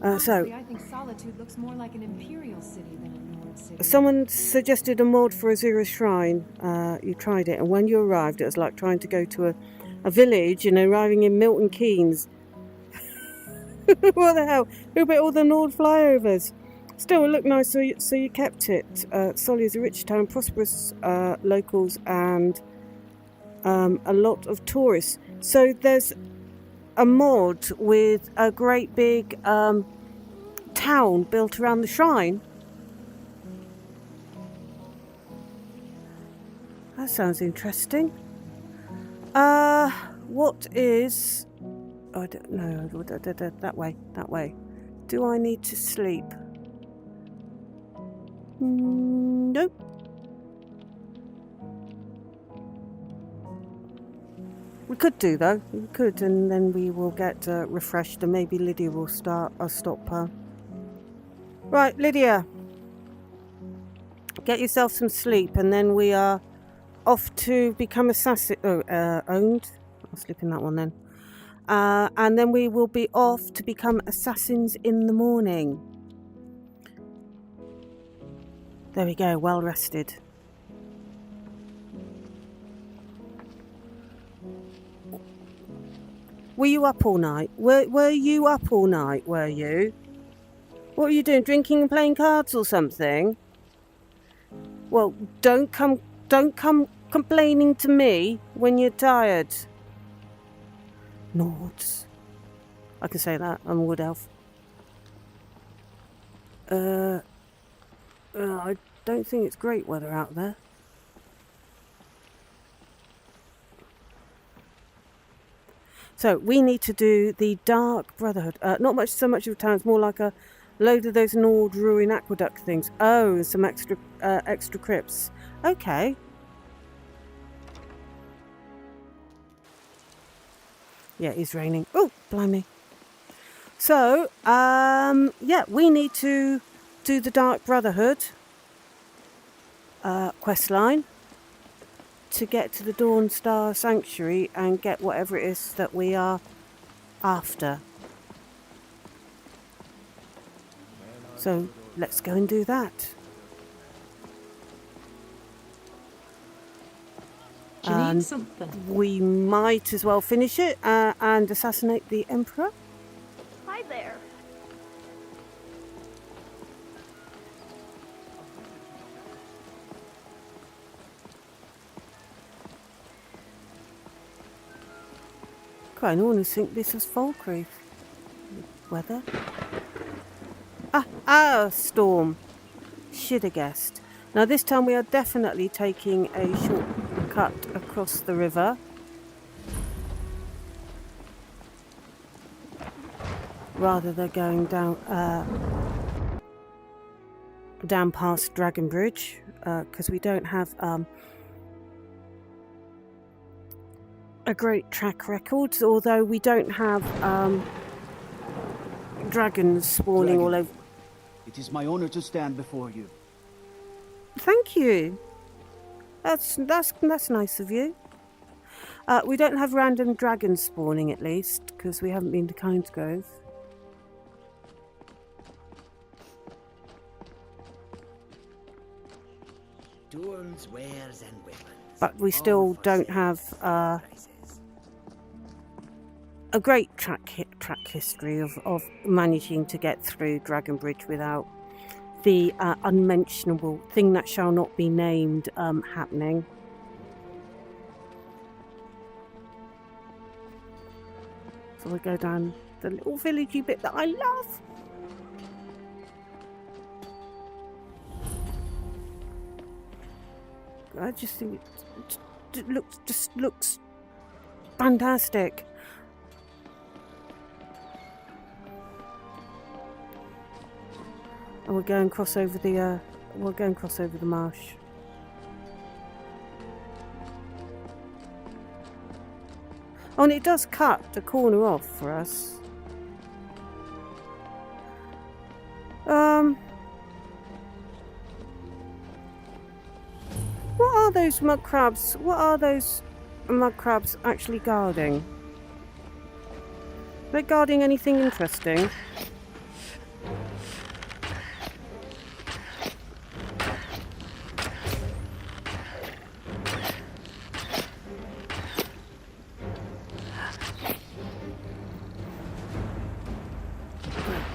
Honestly, I think Solitude looks more like an imperial city than a Nord city. Someone suggested a mod for Azura's Shrine. You tried it, and when you arrived, it was like trying to go to a village and arriving in Milton Keynes. What the hell? Who bet all the Nord flyovers? Still, it looked nice, so you kept it. Solly is a rich town, prosperous locals, and a lot of tourists. So there's a mod with a great big town built around the shrine. That sounds interesting. What is... Oh, I don't know. That way. Do I need to sleep? Nope. We could do though. We could, and then we will get refreshed, and maybe Lydia will stop her. Right, Lydia. Get yourself some sleep, and then we are off to become assassin. Owned. I'll sleep in that one then. And then we will be off to become assassins in the morning. There we go, well rested. Were you up all night? Were you up all night, were you? What were you doing, drinking and playing cards or something? Well, don't come complaining to me when you're tired. Nords. I can say that, I'm a wood elf. I don't think it's great weather out there. So we need to do the Dark Brotherhood. Not much, so much of a town. It's more like a load of those Nord ruin aqueduct things. Oh, and some extra crypts. Okay. Yeah, it's raining. Oh, blimey. So, yeah, we need to do the Dark Brotherhood quest line to get to the Dawnstar Sanctuary and get whatever it is that we are after. So, let's go and do that. Do you need something? We might as well finish it and assassinate the Emperor. Hi there. Quite an honest think this is Falkreath. Weather. Storm. Should have guessed. Now this time we are definitely taking a shortcut across the river. Rather than going down past Dragon Bridge, because we don't have a great track record, although we don't have dragons spawning all over. It is my honor to stand before you. Thank you. That's nice of you. We don't have random dragons spawning, at least, because we haven't been to Kindsgrove. Tools, wares, and weapons. But we still don't have a great track history of managing to get through Dragon Bridge without the unmentionable thing that shall not be named happening. So we go down the little villagey bit that I love. I just think it looks fantastic. And we're going across over the marsh. Oh, and it does cut the corner off for us. What are those mud crabs? What are those mud crabs actually guarding? Are they guarding anything interesting?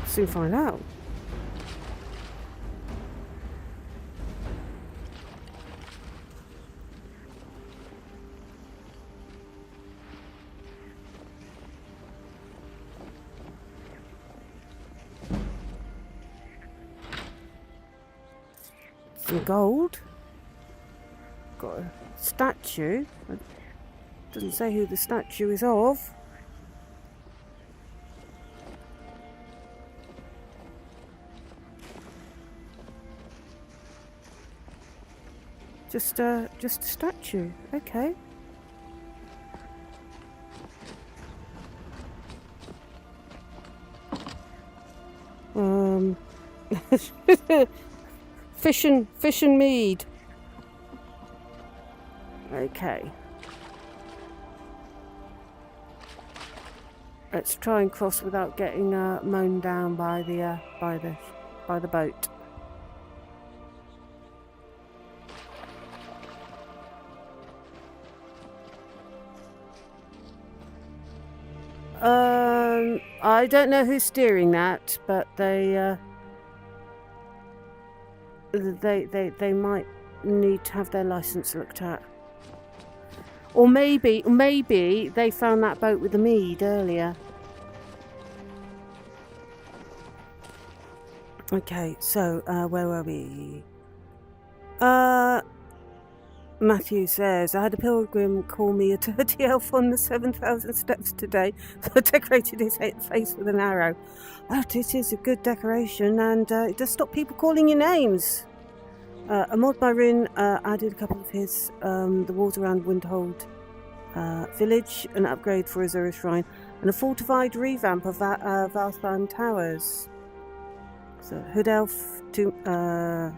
Soon find out. Some gold. Got a statue. It doesn't say who the statue is of. Just a statue. Okay. Fish and mead. Okay. Let's try and cross without getting mown down by the boat. I don't know who's steering that, but they might need to have their license looked at. Or maybe they found that boat with the mead earlier. Okay, so where were we? Matthew says, I had a pilgrim call me a dirty elf on the 7,000 steps today, so I decorated his face with an arrow. Oh, this is a good decoration, and it does stop people calling you names. A mod by Rin added a couple of his, the walls around Windhelm village, an upgrade for Azura Shrine, and a fortified revamp of Valstheim Towers. So, Hood Elf, two-man,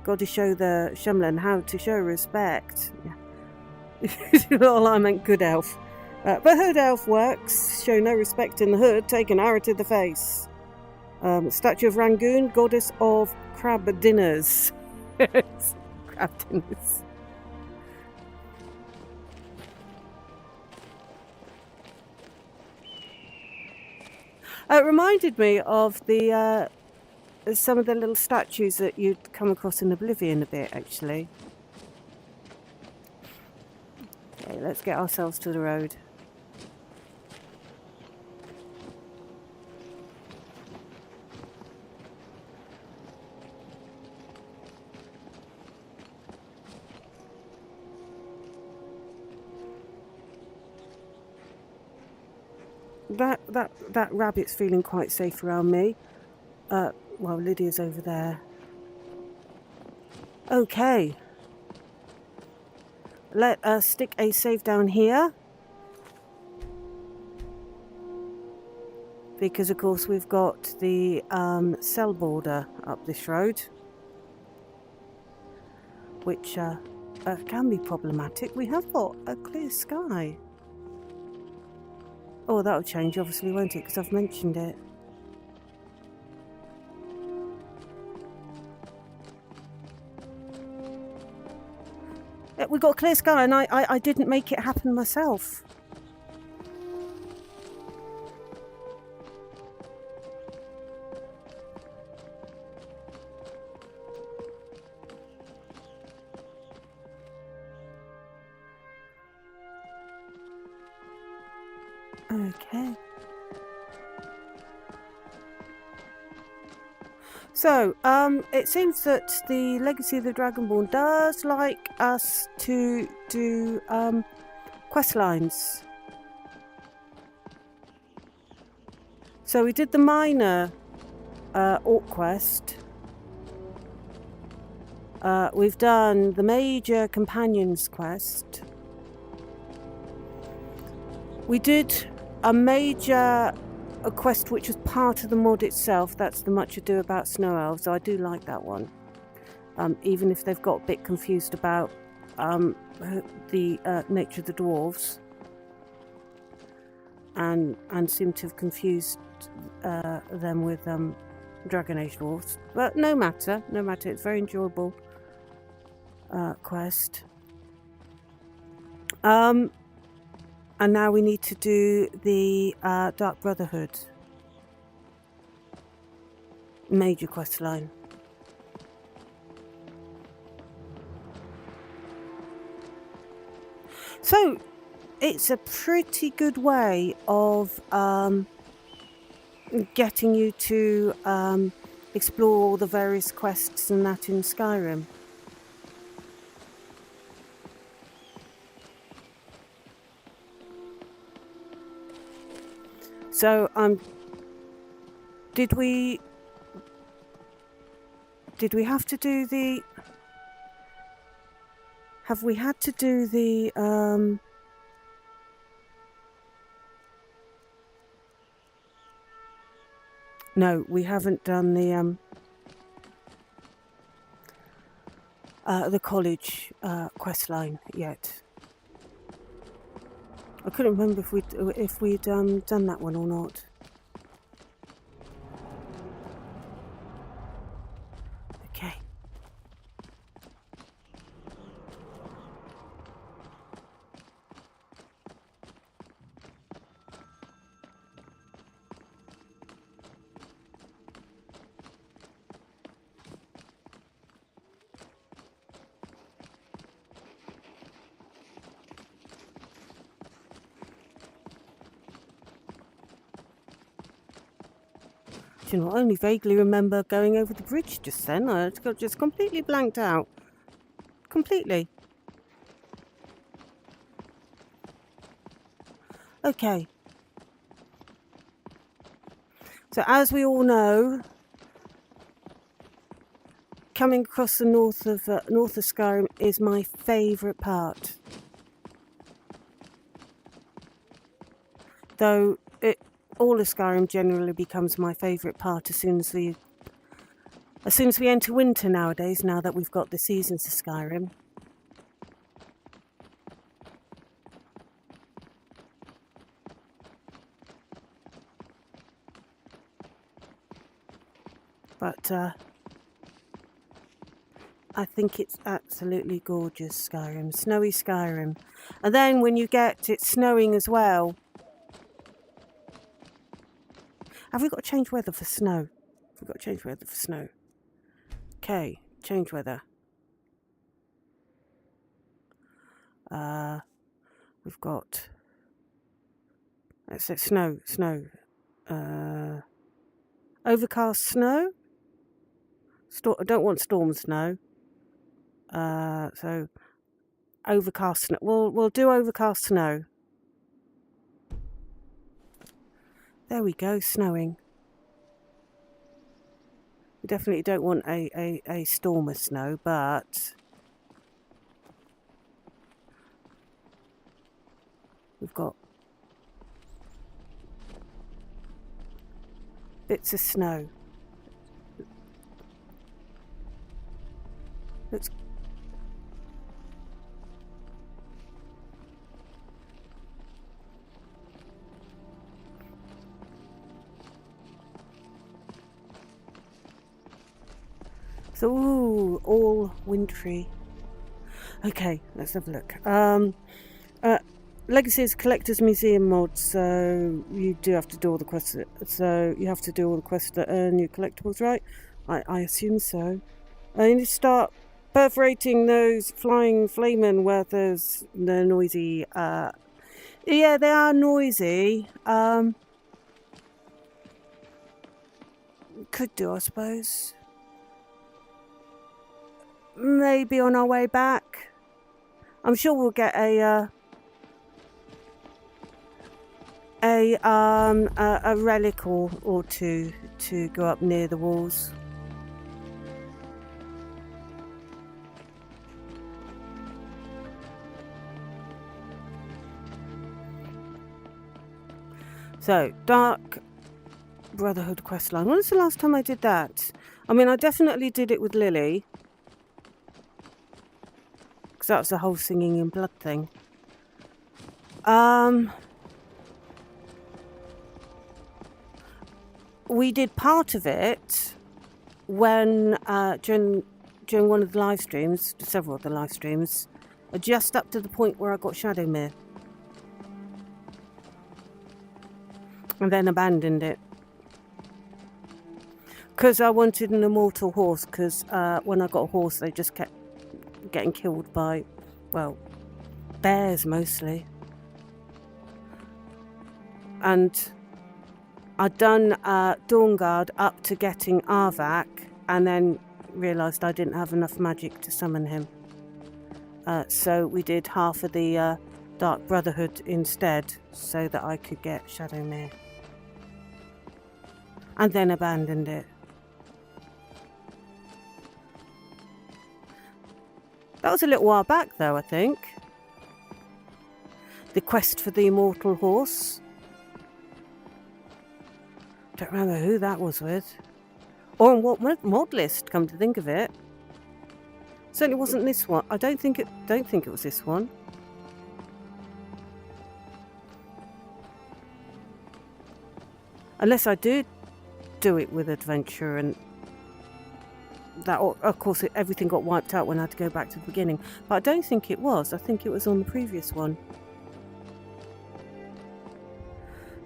got to show the Shumlin how to show respect. Yeah. Well, I meant good elf. But Hood Elf works. Show no respect in the hood, take an arrow to the face. Statue of Rangoon, goddess of crab dinners. Crab dinners. It reminded me of the some of the little statues that you'd come across in Oblivion a bit, actually. Okay, let's get ourselves to the road. That rabbit's feeling quite safe around me. Well, Lydia's over there. Okay. Let us stick a save down here. Because, of course, we've got the cell border up this road. Which can be problematic. We have got a clear sky. Oh, that'll change, obviously, won't it? Because I've mentioned it. We got a clear sky, and I didn't make it happen myself. Okay. So, it seems that the Legacy of the Dragonborn does like us to do quest lines. So we did the minor orc quest. We've done the major companions quest. We did a quest which was part of the mod itself. That's the Much Ado About Snow Elves, so I do like that one. Even if they've got a bit confused about the nature of the dwarves. And seem to have confused them with Dragon Age dwarves. But no matter, it's a very enjoyable quest. And now we need to do the Dark Brotherhood major quest line. So, it's a pretty good way of getting you to explore all the various quests and that in Skyrim. So, did we have to do the... Have we had to do the... No, we haven't done the college quest line yet. I couldn't remember if we'd done that one or not. Okay. Do you know, I only vaguely remember going over the bridge just then. I got just completely blanked out. Completely. Okay. So as we all know, coming across the north of Skyrim is my favourite part. Though all of Skyrim generally becomes my favourite part as soon as we enter winter nowadays. Now that we've got the seasons of Skyrim. But I think it's absolutely gorgeous, Skyrim. Snowy Skyrim. And then when you get it snowing as well. Have we got to change weather for snow? We've got to change weather for snow. Okay, change weather. We've got... Let's say snow. Overcast snow? I don't want storm snow. So overcast snow. We'll do overcast snow. There we go, snowing. We definitely don't want a storm of snow, but we've got bits of snow. Looks so, ooh, all wintry. Okay, let's have a look. Legacy is collector's museum mod, so you do have to do all the quests. So you have to do all the quests that earn you collectibles, right? I assume so. You need to start perforating those flying flamen where they're noisy. Yeah, they are noisy. Could do, I suppose. Maybe on our way back. I'm sure we'll get a relic or two to go up near the walls. So, Dark Brotherhood questline. When was the last time I did that? I mean, I definitely did it with Lily. Because that was the whole singing in blood thing. We did part of it when during one of the live streams, several of the live streams, just up to the point where I got Shadowmere. And then abandoned it. Because I wanted an immortal horse, because when I got a horse they just kept getting killed by, well, bears mostly. And I'd done Dawnguard up to getting Arvak, and then realised I didn't have enough magic to summon him. So we did half of the Dark Brotherhood instead, so that I could get Shadowmere. And then abandoned it. That was a little while back though, I think. The quest for the immortal horse. Don't remember who that was with. Or on what mod list, come to think of it. Certainly wasn't this one. I don't think it was this one. Unless I did do it with adventure, and that, of course, everything got wiped out when I had to go back to the beginning. But I don't think it was. I think it was on the previous one.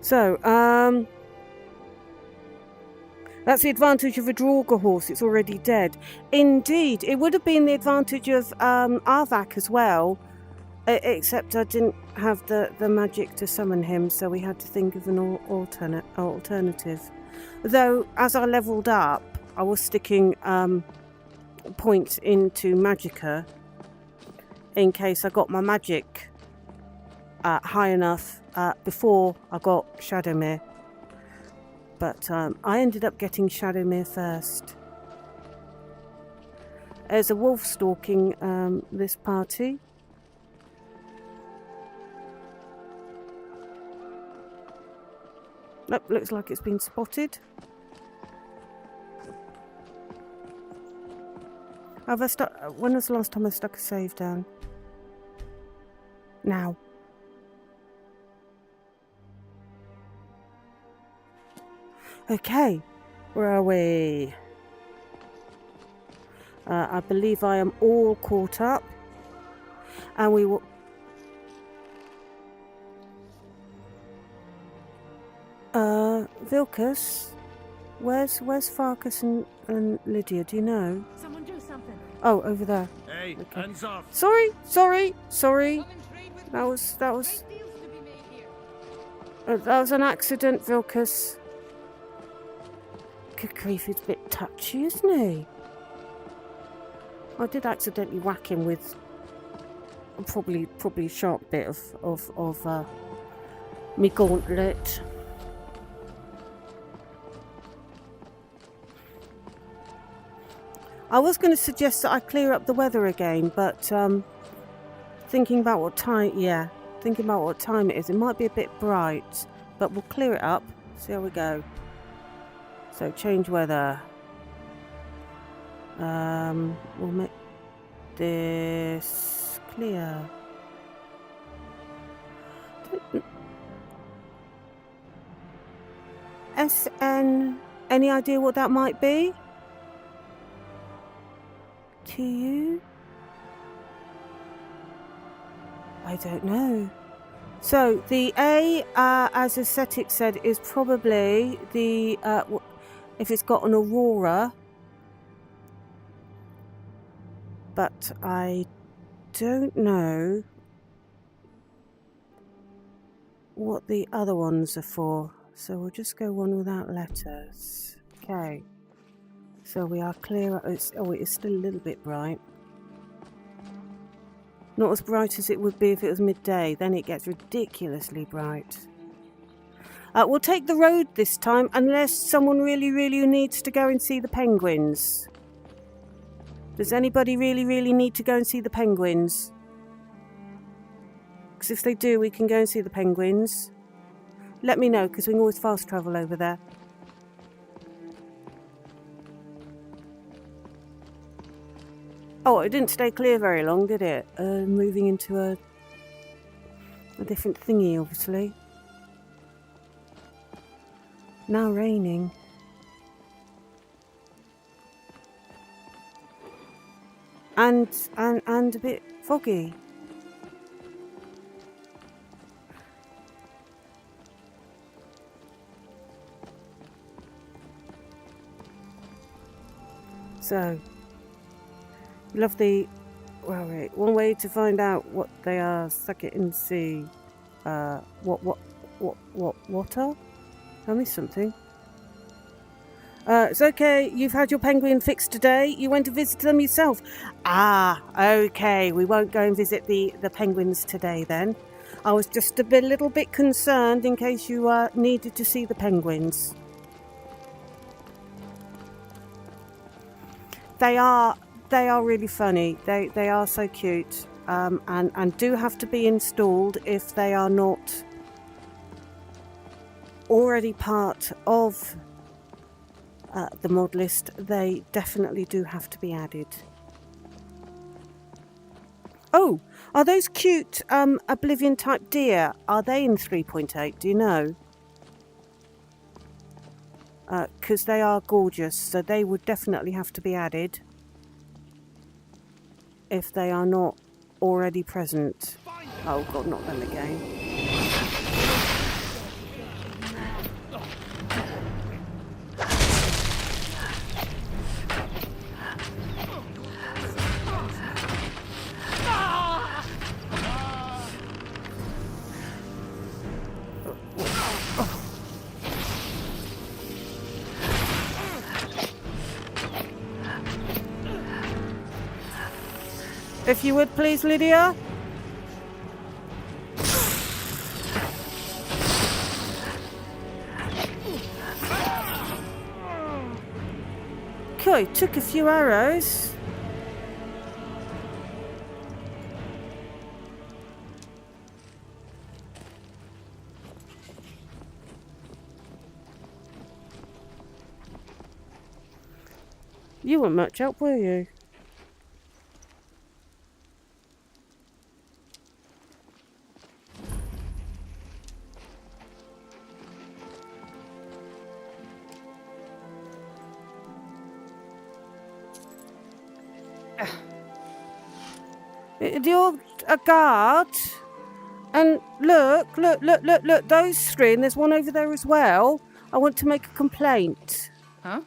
So, that's the advantage of a Draugr horse. It's already dead. Indeed, it would have been the advantage of Arvak as well, except I didn't have the magic to summon him, so we had to think of an alternative. Though, as I levelled up, I was sticking points into Magicka in case I got my magic high enough before I got Shadowmere. But I ended up getting Shadowmere first. There's a wolf stalking this party. Nope, looks like it's been spotted. Have I when was the last time I stuck a save down? Now. Okay, where are we? I believe I am all caught up. And we will... Vilkas? Where's Farkas and Lydia? Do you know? Someone do something. Oh, over there. Hey, okay. hands off. Sorry. That was an accident, Vilkas. Good grief, he's a bit touchy, isn't he? I did accidentally whack him with probably a sharp bit of me gauntlet. I was going to suggest that I clear up the weather again, but thinking about what time it is, it might be a bit bright, but we'll clear it up, see how we go. So change weather. We'll make this clear. SN, any idea what that might be? To you? I don't know. So the A, as Aesthetic said, is probably the if it's got an aurora, but I don't know what the other ones are for. So we'll just go one without letters. Okay. So we are clear. It's still a little bit bright. Not as bright as it would be if it was midday. Then it gets ridiculously bright. We'll take the road this time, unless someone really needs to go and see the penguins. Does anybody really need to go and see the penguins? Because if they do, we can go and see the penguins. Let me know, because we can always fast travel over there. Oh, it didn't stay clear very long, did it? Moving into a different thingy, obviously. Now raining. And a bit foggy. So, love the... Well, wait. One way to find out what they are, suck it and see. What are? Tell me something. It's okay. You've had your penguin fixed today. You went to visit them yourself. Ah, okay. We won't go and visit the penguins today then. I was just a little bit concerned in case you needed to see the penguins. They are really funny. They are so cute, and do have to be installed if they are not already part of the mod list. They definitely do have to be added. Oh, are those cute Oblivion type deer? Are they in 3.8? Do you know? Because they are gorgeous, so they would definitely have to be added if they are not already present. Oh god, not them again. If you would please, Lydia. Okay, took a few arrows. You weren't much help, were you? You're a guard. And look, those three, and there's one over there as well. I want to make a complaint. Huh?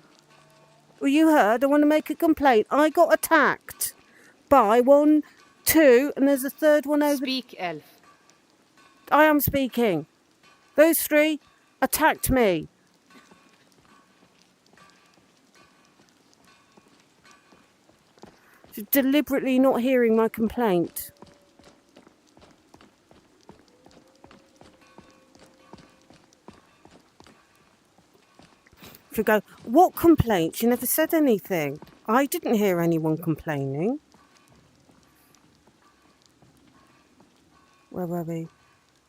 Well, you heard, I want to make a complaint. I got attacked by 1, 2, and there's a third one over... Speak, elf. I am speaking. Those three attacked me. Deliberately not hearing my complaint. If you go, what complaint? You never said anything. I didn't hear anyone complaining. Where were we?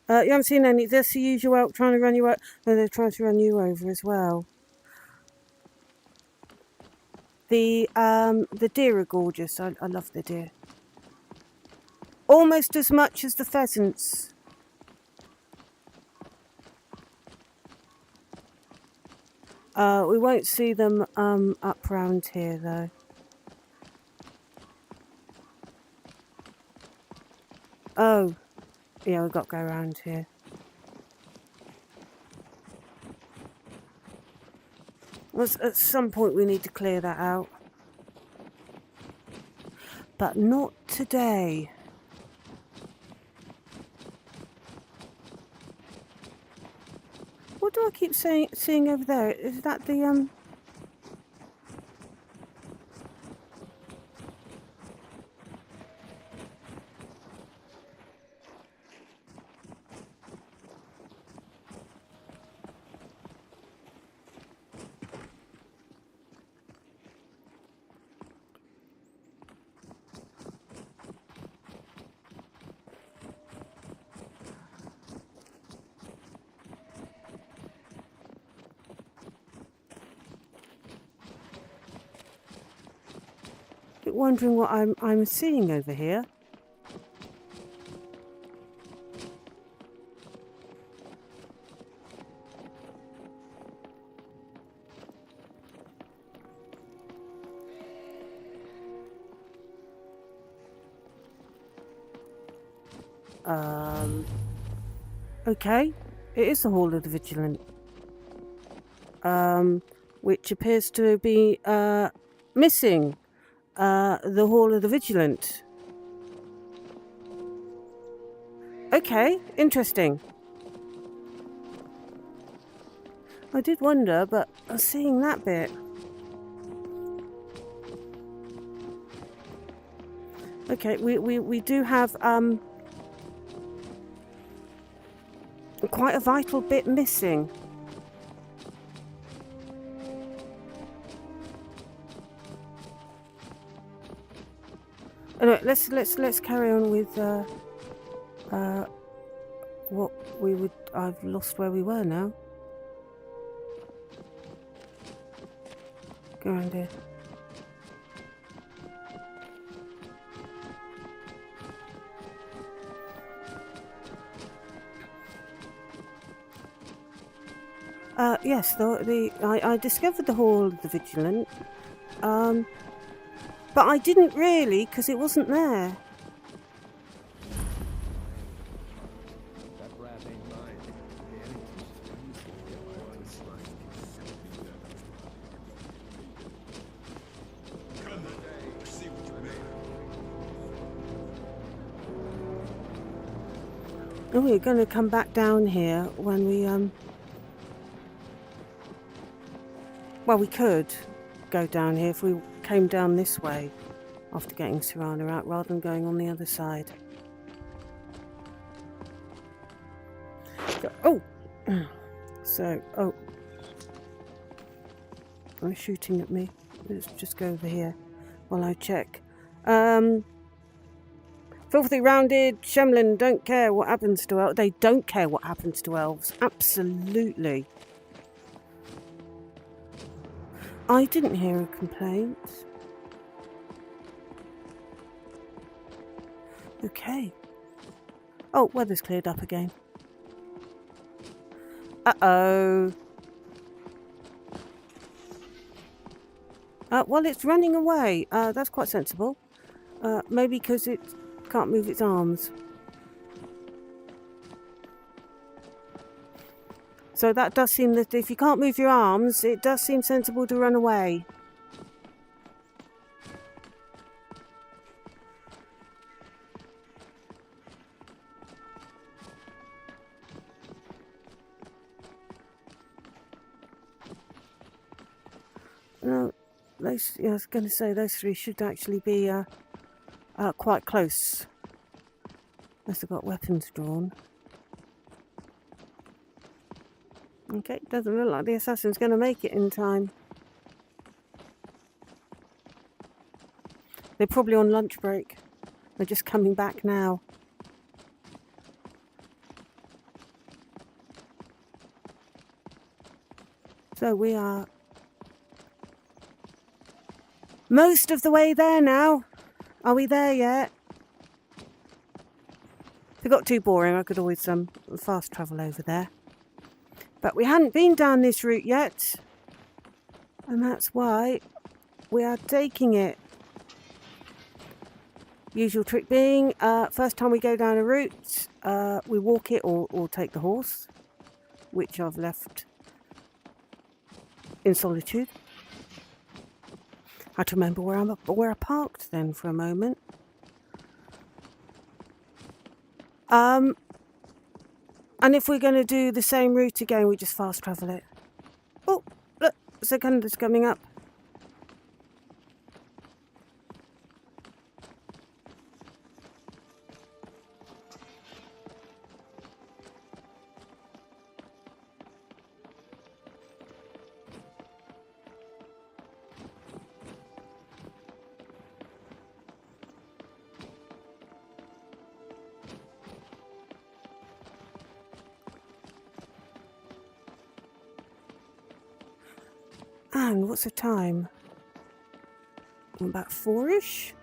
You haven't seen any. There's the usual elk trying to run you out. No, they're trying to run you over as well. The deer are gorgeous. I love the deer. Almost as much as the pheasants. We won't see them up round here though. Oh, yeah, we've got to go around here. At some point we need to clear that out. But not today. What do I keep seeing over there? Is that the wondering what I'm seeing over here. Okay, it is the Hall of the Vigilant. Which appears to be missing. The Hall of the Vigilant. Okay, interesting. I did wonder, but I was seeing that bit. Okay, we do have quite a vital bit missing. Anyway, let's carry on with what we would. I've lost where we were now. Go around here. Yes, I discovered the Hall of the Vigilant, but I didn't really, because it wasn't there. Oh, we're going to come back down here when we well, we could go down here if we came down this way. after getting Serana out rather than going on the other side. Oh! So, oh. Oh, shooting at me. Let's just go over here while I check. Filthy rounded Shemlin don't care what happens to elves. They don't care what happens to elves. Absolutely. I didn't hear a complaint. Okay. Oh, weather's cleared up again. Uh-oh. Well, it's running away. That's quite sensible. Maybe because it can't move its arms. So that does seem that if you can't move your arms, it does seem sensible to run away. No, those, yeah, I was going to say those three should actually be quite close. Unless they've got weapons drawn. Okay, doesn't look like the assassin's going to make it in time. They're probably on lunch break. They're just coming back now. So we are most of the way there now. Are we there yet? If it got too boring, I could always fast travel over there. But we hadn't been down this route yet. And that's why we are taking it. Usual trick being, first time we go down a route, we walk it or take the horse. Which I've left in solitude. I had to remember where I parked then for a moment. And if we're going to do the same route again, we just fast travel it. Oh, look, Seconda's coming up. And what's the time? About 4-ish?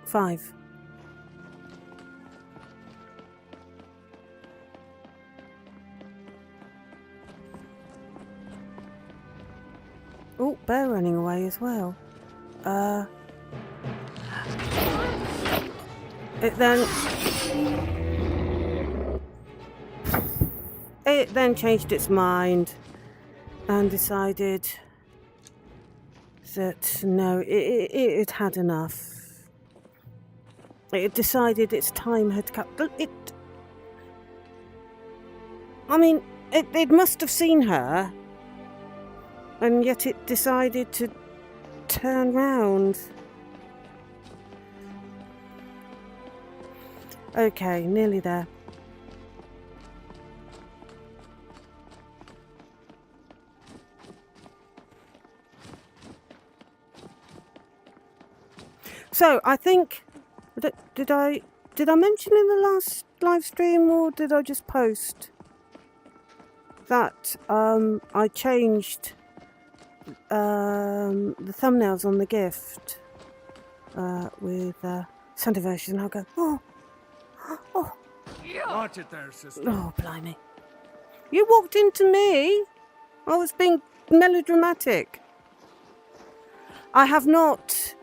5. Oh, bear running away as well. It then changed its mind and decided that no, it had enough. It decided its time had come. It must have seen her, and yet it decided to turn round. Okay, nearly there. So I think did I mention in the last live stream, or did I just post that I changed the thumbnails on the gift with Sunday version? I'll go, oh. Watch it there, sister. Oh, blimey. You walked into me. I was being melodramatic. I have not.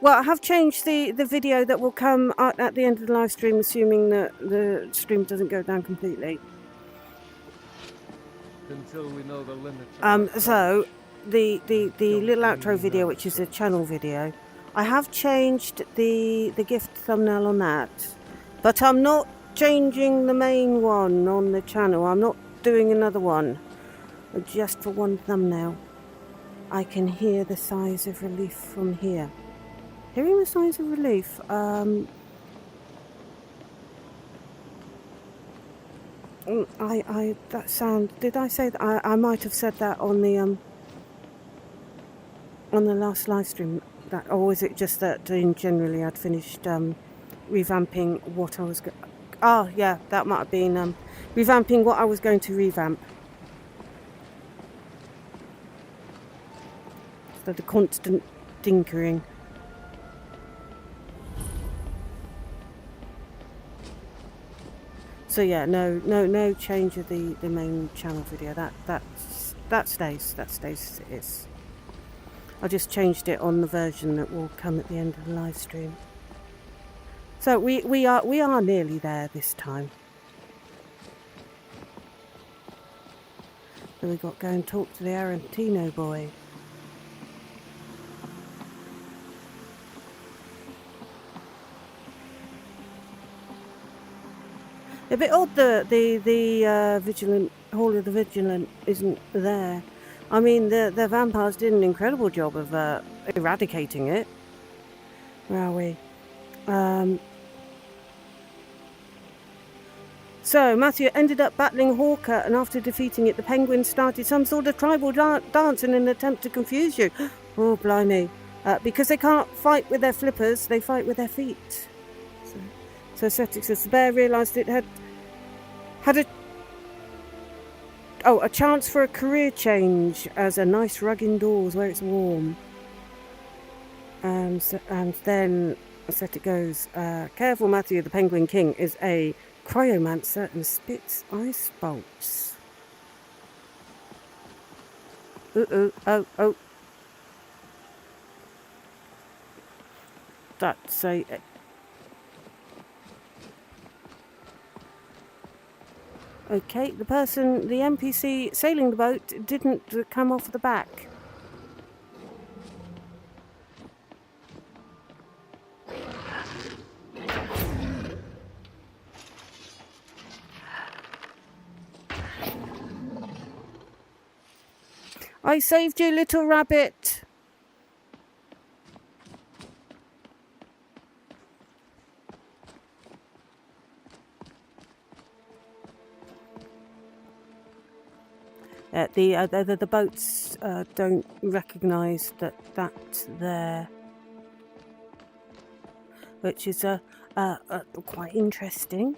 Well, I have changed the video that will come at the end of the live stream, assuming that the stream doesn't go down completely. Until we know the limits. So the little outro video, which is a channel video, I have changed the gift thumbnail on that, but I'm not changing the main one on the channel. I'm not doing another one, just for one thumbnail. I can hear the sighs of relief from here. Hearing the signs of relief. That sound. Did I say that? I might have said that on the last live stream. That, or is it just that generally I'd finished revamping what I was. Yeah, that might have been revamping what I was going to revamp. So the constant tinkering. So yeah, no change of the main channel video. That stays as it is. I just changed it on the version that will come at the end of the live stream. So we are nearly there this time. So we got to go and talk to the Arantino boy. A bit odd that the Vigilant Hall of the Vigilant isn't there. I mean, the vampires did an incredible job of eradicating it. Where are we? So Matthew ended up battling Hawker, and after defeating it, the Penguins started some sort of tribal dance in an attempt to confuse you. Oh, blimey! Because they can't fight with their flippers, they fight with their feet. So Cetic says the bear realised it had a chance for a career change as a nice rug indoors where it's warm. And then Cetic goes, careful Matthew, the Penguin King is a cryomancer and spits ice bolts. Oh. That's a... Okay, the NPC sailing the boat didn't come off the back. I saved you, little rabbit. The boats don't recognise that's there, which is quite interesting.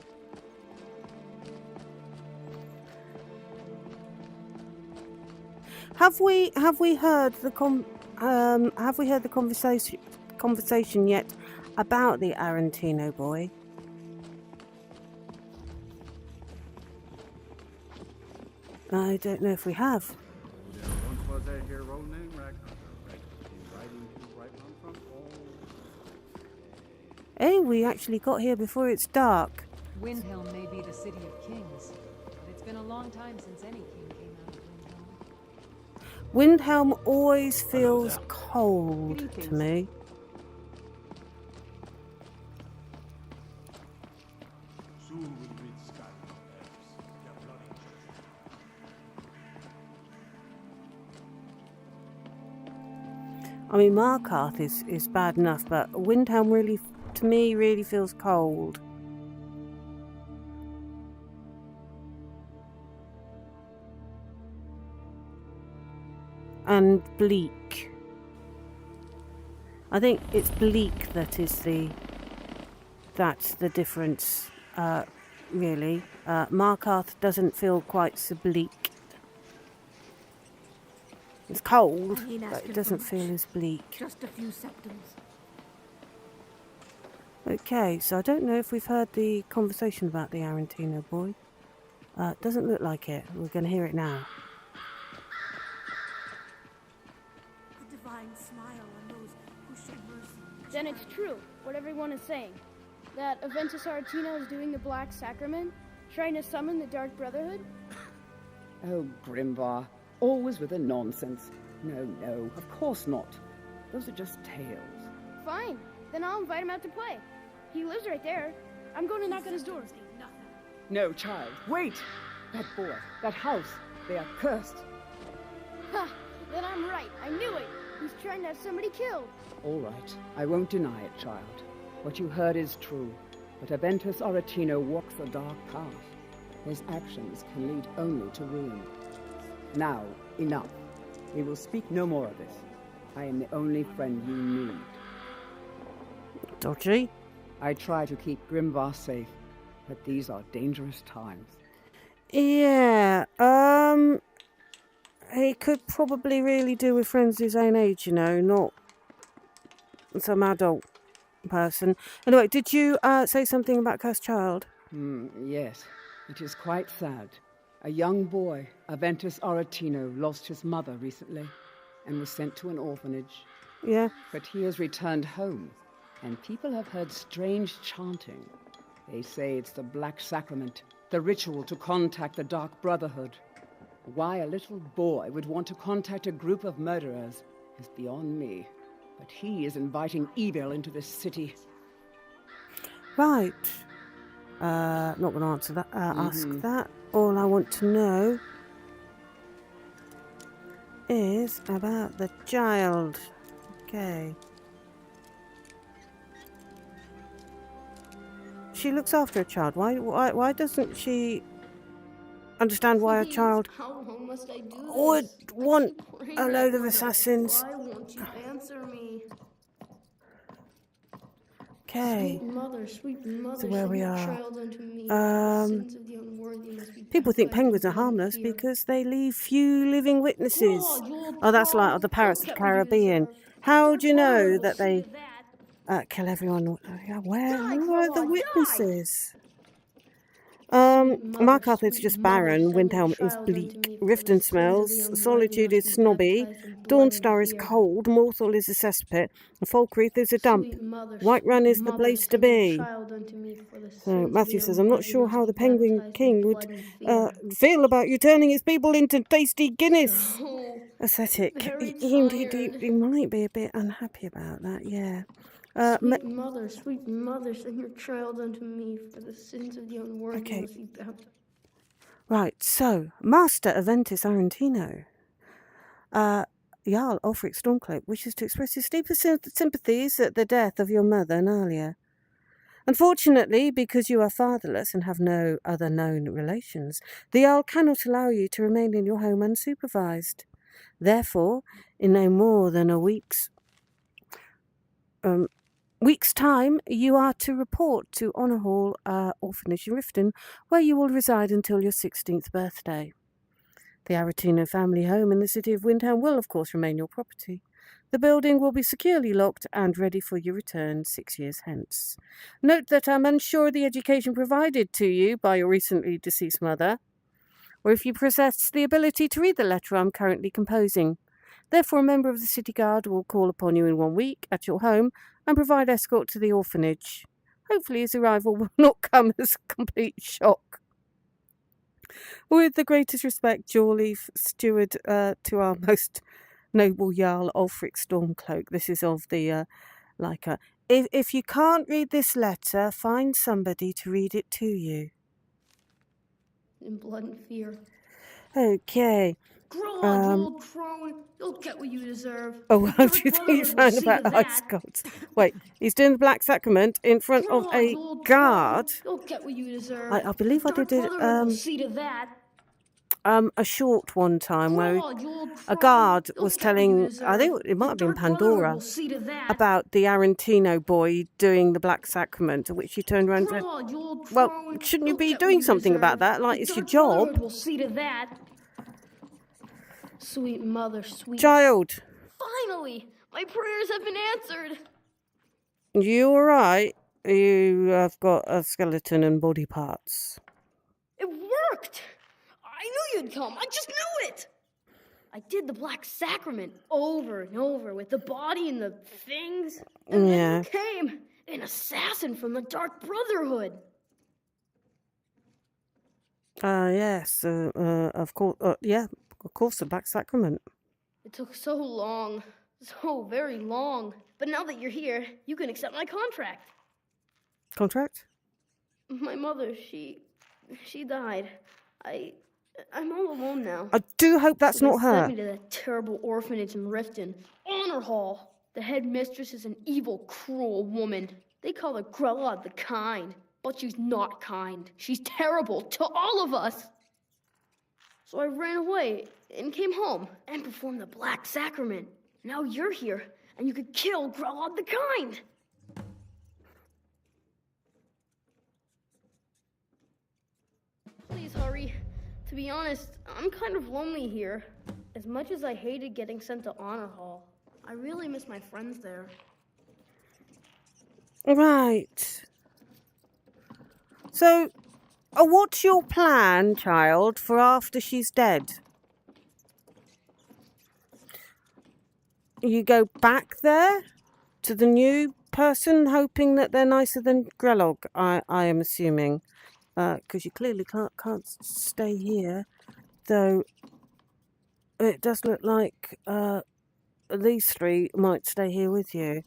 Have we heard the conversation yet about the Arantino boy? I don't know if we have. Hey, we actually got here before it's dark. Windhelm may be the city of kings, but it's been a long time since any king came out of Windhelm. Windhelm always feels cold to me. I mean, Markarth is bad enough, but Windhelm really, to me, really feels cold. And bleak. I think it's bleak that's the difference, really. Markarth doesn't feel quite so bleak. It's cold, but it doesn't feel as bleak. Just a few septums. Okay, so I don't know if we've heard the conversation about the Arantino boy. Doesn't look like it. We're going to hear it now. The divine smile on those who show mercy. Then it's true, what everyone is saying. That Aventus Arantino is doing the Black Sacrament, trying to summon the Dark Brotherhood? Oh, Grimvar. Always with the nonsense. No, of course not. Those are just tales. Fine, then I'll invite him out to play. He lives right there. I'm going to knock on his door. No, child, wait! That boy, that house, they are cursed. Ha! Then I'm right. I knew it. He's trying to have somebody killed. All right, I won't deny it, child. What you heard is true. But Aventus Aretino walks a dark path. His actions can lead only to ruin. Now, enough. We will speak no more of this. I am the only friend you need. Dodgy? I try to keep Grimvar safe, but these are dangerous times. Yeah, he could probably really do with friends his own age, you know, not some adult person. Anyway, did you say something about Cursed Child? Yes, it is quite sad. A young boy, Aventus Aretino, lost his mother recently and was sent to an orphanage. Yeah. But he has returned home, and people have heard strange chanting. They say it's the Black Sacrament, the ritual to contact the Dark Brotherhood. Why a little boy would want to contact a group of murderers is beyond me. But he is inviting evil into this city. Right. Not going to answer that. Ask that. All I want to know is about the child. Okay. She looks after a child. Why doesn't she understand why a child would want a load of assassins? Why won't you answer me? Okay. Sweet mother, So where we send your are. child unto me. The sins of the unworthy must be People think pacified penguins are with blood and harmless fear. because they leave few living witnesses. You'll Oh, that's like the don't Pirates of the get what you Caribbean. deserve. How Your do you know father will that see they to that. kill everyone? Where Die, are the Grandma, witnesses? Sweet Mark mother, is sweet just mother, barren, send your Windhelm is child unto bleak, me, for the Riften sins of the smells, unworthy Solitude must is be snobby, baptized in blood and Dawnstar is fear. cold, Morthal is a cesspit, and Falkreath is a dump. Sweet mother, Whiterun is sweet the mother, place to send your be. child unto me, for the So sins of Matthew the says, I'm not unworthy sure must how be the Penguin baptized in King would blood and fear. feel about you turning his people into tasty Guinness. Oh, Ascetic. very He tired. might be a bit unhappy about that, yeah. Sweet mother, send your child unto me, for the sins of the unworthy Okay. must be baptized. Right, so, Master Aventus Arentino, Jarl Ulfric Stormcloak wishes to express his deepest sympathies at the death of your mother, Nalia. Unfortunately, because you are fatherless and have no other known relations, the Jarl cannot allow you to remain in your home unsupervised. Therefore, in no more than a week's time, you are to report to Honour Hall Orphanage in Riften, where you will reside until your 16th birthday. The Aretino family home in the city of Windhelm will, of course, remain your property. The building will be securely locked and ready for your return 6 years hence. Note that I'm unsure of the education provided to you by your recently deceased mother, or if you possess the ability to read the letter I'm currently composing. Therefore, a member of the city guard will call upon you in 1 week at your home and provide escort to the orphanage. Hopefully his arrival will not come as a complete shock. With the greatest respect, Jawleaf, steward to our most noble Jarl Ulfric Stormcloak. This is of the if you can't read this letter, find somebody to read it to you. In blood and fear. Okay. Grow on, you old crone. You'll get what you deserve. Oh, how do you think you found about ice gods? Wait, he's doing the Black Sacrament in front of a guard. You'll get what you deserve. I believe I did it. See to that. A short one time where a guard was telling, I think it might have been Pandora, about the Arentino boy doing the Black Sacrament, to which he turned around and said, well, shouldn't you be doing something about that? Like, it's your job. We'll see to that. Sweet mother, sweet child. Finally, my prayers have been answered. You all right? You have got a skeleton and body parts. It worked. I knew you'd come. I just knew it. I did the Black Sacrament over and over with the body and the things. And then you came, an assassin from the Dark Brotherhood. Yes, of course. Of course, the Black Sacrament. It took so long, so very long. But now that you're here, you can accept my contract. Contract? My mother, she died. I'm all alone now. I do hope that's so not her. They sent me to that terrible orphanage in Riften. On honor hall. The headmistress is an evil, cruel woman. They call her Grella the Kind, but she's not kind. She's terrible to all of us. So I ran away and came home and performed the Black Sacrament. Now you're here, and you could kill Grella the Kind. Please hurry. To be honest, I'm kind of lonely here. As much as I hated getting sent to Honor Hall, I really miss my friends there. Right. So, what's your plan, child, for after she's dead? You go back there to the new person, hoping that they're nicer than Grelog, I am assuming. Because you clearly can't stay here. Though, it does look like these three might stay here with you.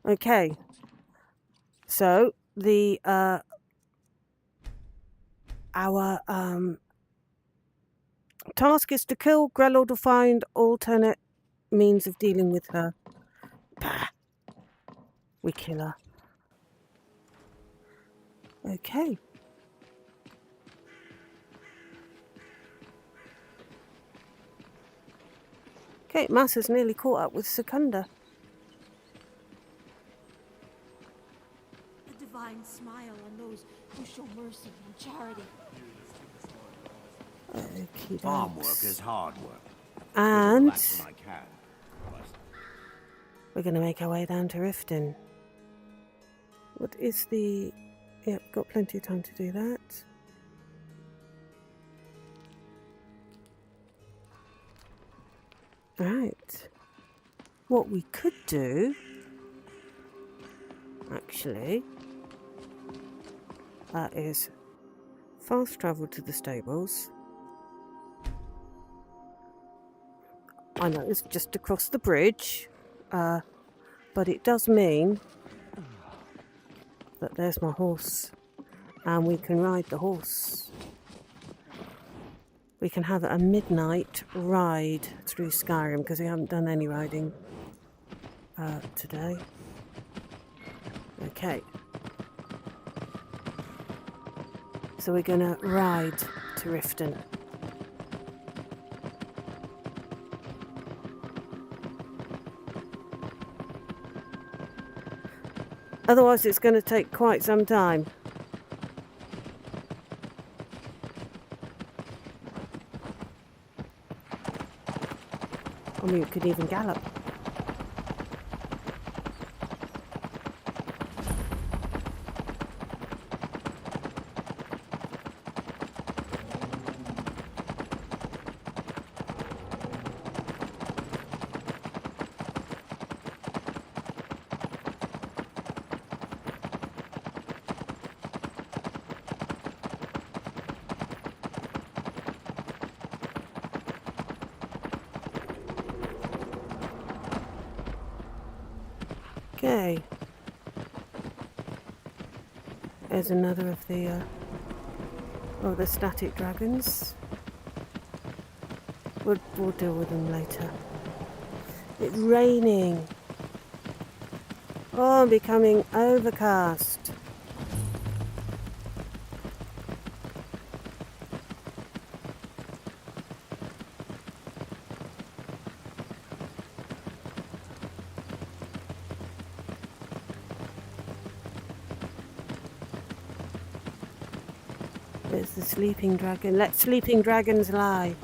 Okay. So, our task is to kill Grelod or find alternate means of dealing with her. Bah. We kill her. Okay. Okay, Massa's nearly caught up with Secunda. A divine smile on those who show mercy and charity. Okay, Farm work is hard work. And Relax when I can. we're going to make our way down to Riften. What is the... Yep, got plenty of time to do that. Right. What we could do, actually, is fast travel to the stables. I know it's just across the bridge, but it does mean that there's my horse, and we can ride the horse. We can have a midnight ride through Skyrim, because we haven't done any riding today. Okay. So we're going to ride to Riften. Otherwise it's going to take quite some time. I mean, it could even gallop. Okay. There's another of the the static dragons. We'll deal with them later. It's raining. Oh, becoming overcast. There's the sleeping dragon. Let sleeping dragons lie.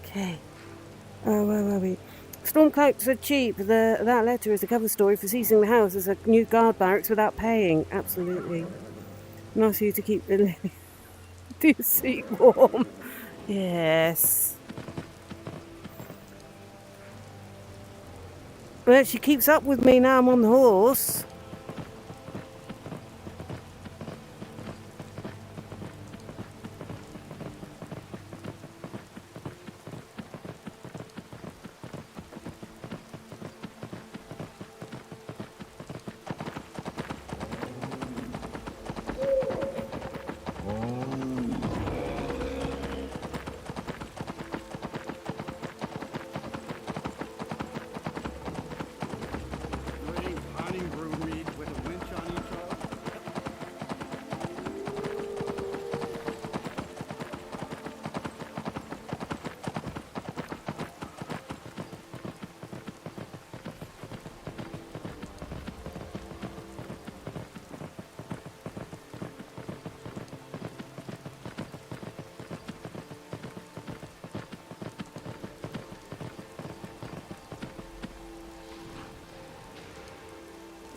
Okay. Oh, where were we? Stormcloaks are cheap. That letter is a cover story for seizing the house as a new guard barracks without paying. Absolutely. Nice of you to keep the seat warm. Yes. Well, she keeps up with me now I'm on the horse.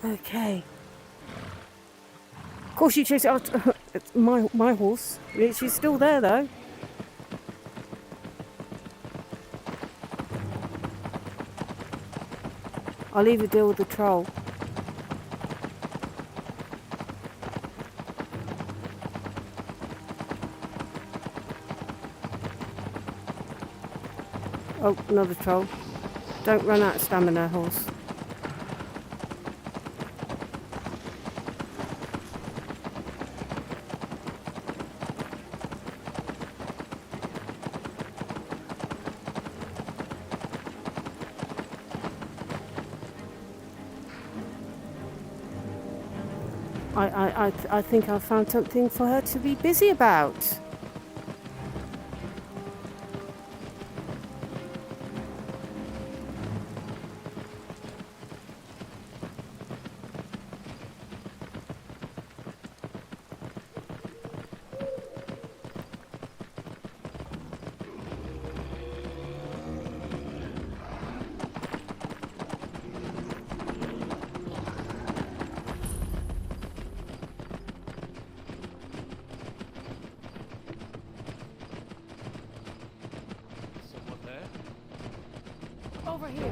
Okay. Of course you chase it out. It's my horse. She's still there though. I'll leave you deal with the troll. Oh, another troll. Don't run out of stamina, horse. I think I found something for her to be busy about. Over here.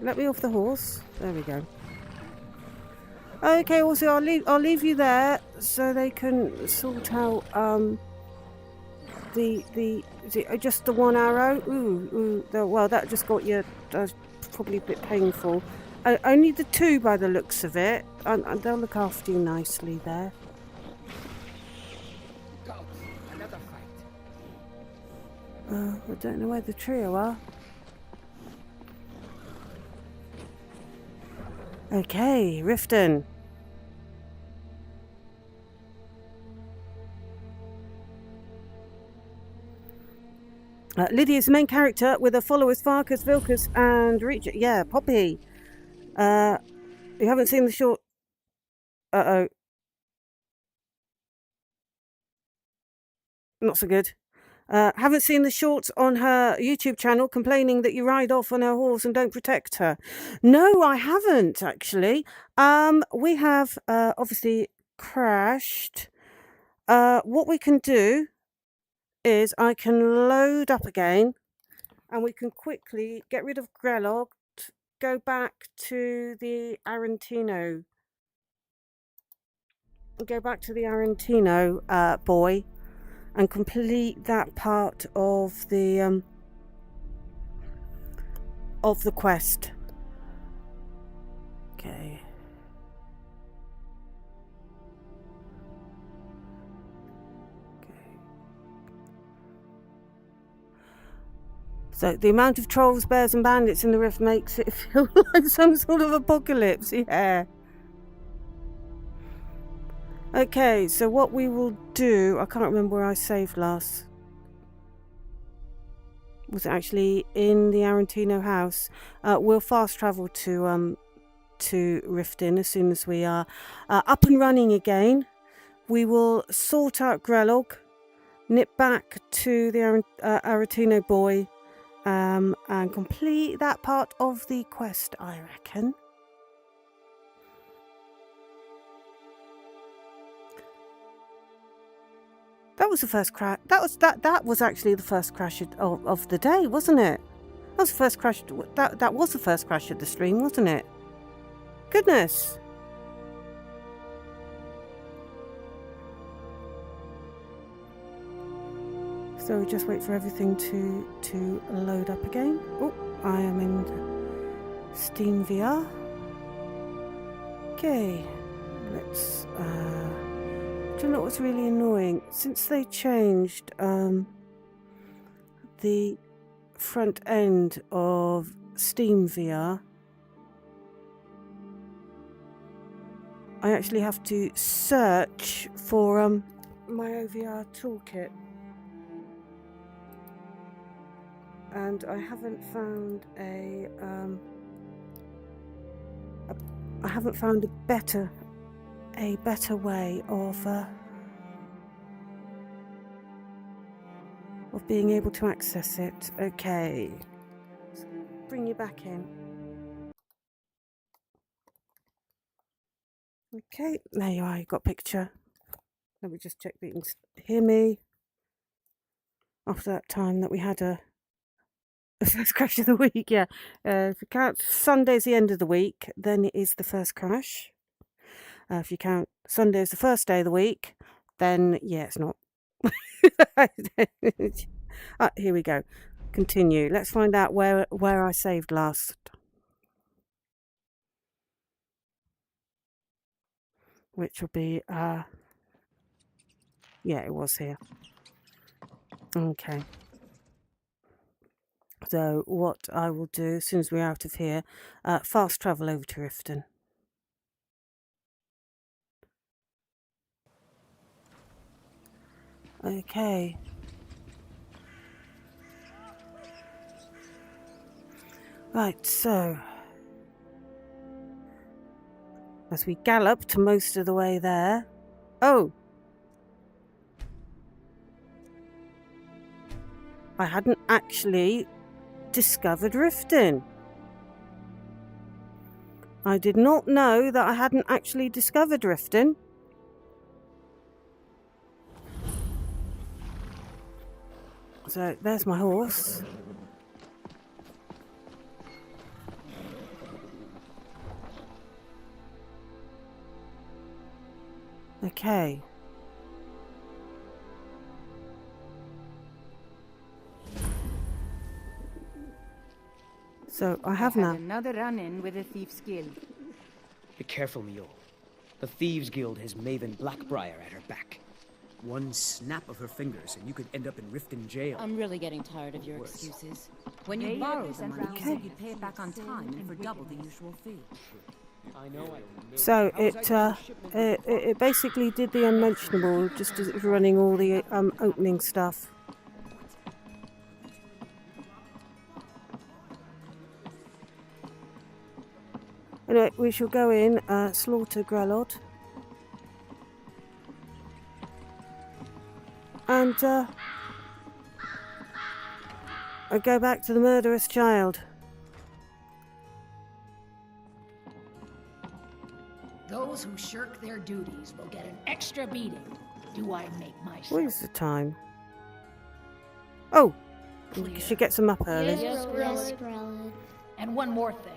Let me off the horse. There we go. Okay, also I'll leave you there so they can sort out just the one arrow. Well, that just got you. That's probably a bit painful. Only the two by the looks of it, and they'll look after you nicely there. Another fight. I don't know where the trio are. Okay, Riften. Lydia is the main character with her followers Farkas, Vilkas and Reach. Yeah, Poppy. You haven't seen the short... Uh-oh. Not so good. Haven't seen the shorts on her YouTube channel complaining that you ride off on her horse and don't protect her. No, I haven't, actually. We have obviously crashed. What we can do is I can load up again and we can quickly get rid of Grelog, go back to the Arantino. Go back to the Arantino boy. And complete that part of the quest. Okay. So the amount of trolls, bears and bandits in the rift makes it feel like some sort of apocalypse, yeah. Okay, so what we will do, I can't remember where I saved last. Was it actually in the Arantino house? We'll fast travel to Riften as soon as we are up and running again. We will sort out Grelog, nip back to the Arantino boy, and complete that part of the quest, I reckon. That was the first crash. That was actually the first crash of the day, wasn't it? That was the first crash. That was the first crash of the stream, wasn't it? Goodness. So we just wait for everything to load up again. Oh, I am in Steam VR. Okay, let's... do you know what's really annoying? Since they changed the front end of Steam VR, I actually have to search for my OVR toolkit, and I haven't found a better way of being able to access it. Okay, let's bring you back in. Okay, there you are, you've got a picture. Let me just check that you can hear me. After that time that we had a first crash of the week, yeah. If you count Sunday's the end of the week, then it is the first crash. If you count Sunday as the first day of the week, then yeah, it's not. Here we go. Continue. Let's find out where I saved last. Which will be, yeah, it was here. Okay. So what I will do, as soon as we're out of here, fast travel over to Riften. Okay. Right, so as we galloped most of the way there. Oh! I hadn't actually discovered Riften. I did not know that I hadn't actually discovered Riften. So there's my horse. Okay. So I have now another run-in with a thief's guild. Be careful, mule. The Thieves Guild has Maven Blackbriar at her back. One snap of her fingers and you could end up in Riften jail. I'm really getting tired of your excuses. When you borrow the money, you said you'd pay it back on time and for double the usual fee. So it basically did the unmentionable, just as it was running all the opening stuff. Anyway, we shall go in, slaughter Grelod, and go back to the murderous child. Those who shirk their duties will get an extra beating. Do I make myself? What is the time? Oh, clear? We should get some up early. Yes, Grelod. And one more thing.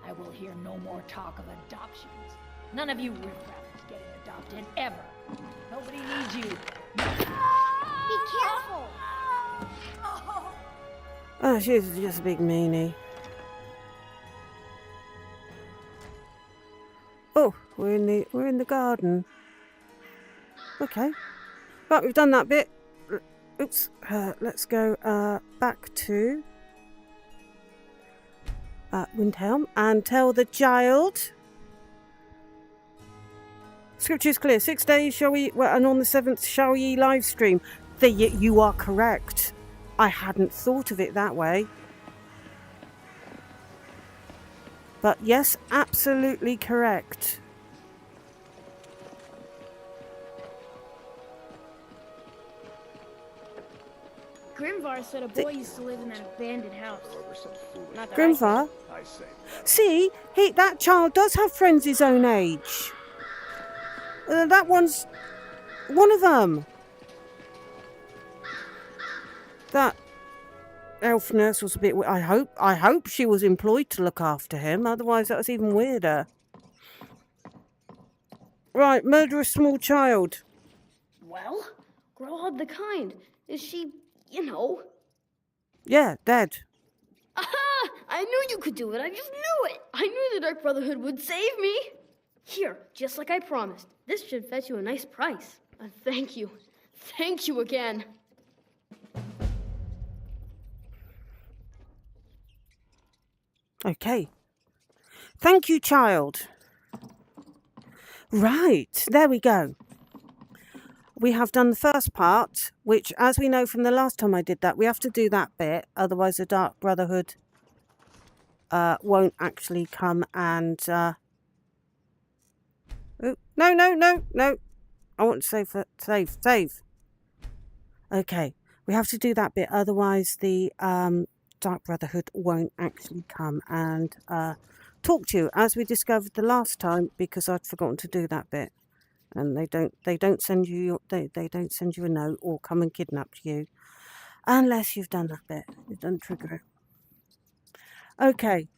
I will hear no more talk of adoptions. None of you riffraff is getting adopted, ever. Nobody needs you. Be careful! Oh, she's just a big meanie. Oh, we're in the garden. Okay. Right, we've done that bit. Oops. Let's go back to Windhelm and tell the child. Scripture is clear. 6 days shall we, and on the 7th shall ye live stream. You are correct. I hadn't thought of it that way. But yes, absolutely correct. Grimvar said a boy used to live in that abandoned house. Not that Grimvar? See, that child does have friends his own age. That one's one of them. That elf nurse was a bit. I hope she was employed to look after him. Otherwise, that was even weirder. Right, murderous small child. Well, Grelod the Kind. Is she, you know? Yeah, dead. Aha! I knew you could do it. I just knew it. I knew the Dark Brotherhood would save me. Here, just like I promised. This should fetch you a nice price. Thank you. Thank you again. Okay. Thank you, child. Right, there we go. We have done the first part, which, as we know from the last time I did that, we have to do that bit, otherwise the Dark Brotherhood won't actually come and... Oh, no. I want to save. Okay, we have to do that bit, otherwise the Dark Brotherhood won't actually come and talk to you, as we discovered the last time, because I'd forgotten to do that bit. And they don't send you a note or come and kidnap you unless you've done that bit. It doesn't trigger it. Okay,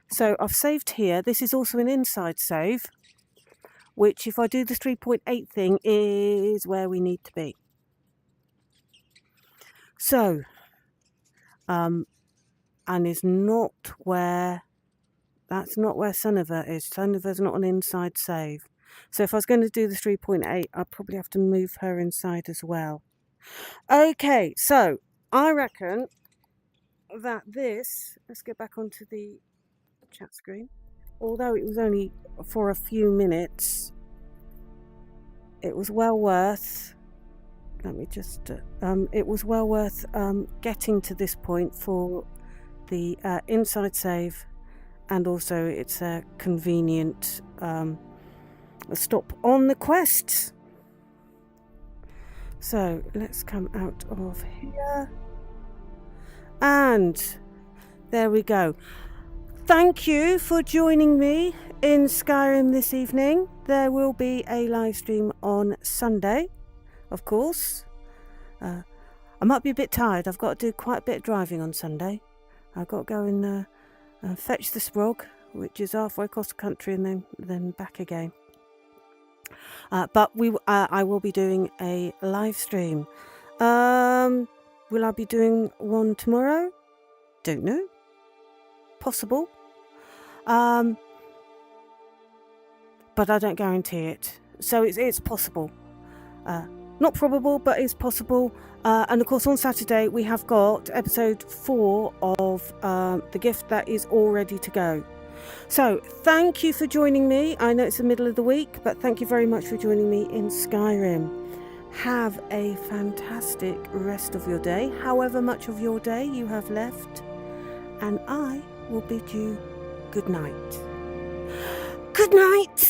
so I've saved here. This is also an inside save, which, if I do the 3.8 thing, is where we need to be. So, and is not where, that's not where Sunniver is. Sunniver's not an inside save. So if I was going to do the 3.8, I'd probably have to move her inside as well. Okay, so I reckon that this, let's get back onto the chat screen. Although it was only for a few minutes, it was well worth, let me just, it was well worth getting to this point for the inside save, and also it's a convenient stop on the quest. So let's come out of here, and there we go. Thank you for joining me in Skyrim this evening. There will be a live stream on Sunday, of course. I might be a bit tired. I've got to do quite a bit of driving on Sunday. I've got to go and fetch the Sprog, which is halfway across the country, and then back again. But I will be doing a live stream. Will I be doing one tomorrow? Don't know. Possible. But I don't guarantee it. So it's possible. Not probable, but it's possible. And of course on Saturday we have got episode 4 of The Gift that is all ready to go. So thank you for joining me. I know it's the middle of the week, but thank you very much for joining me in Skyrim. Have a fantastic rest of your day, however much of your day you have left. And I will bid you good night. Good night!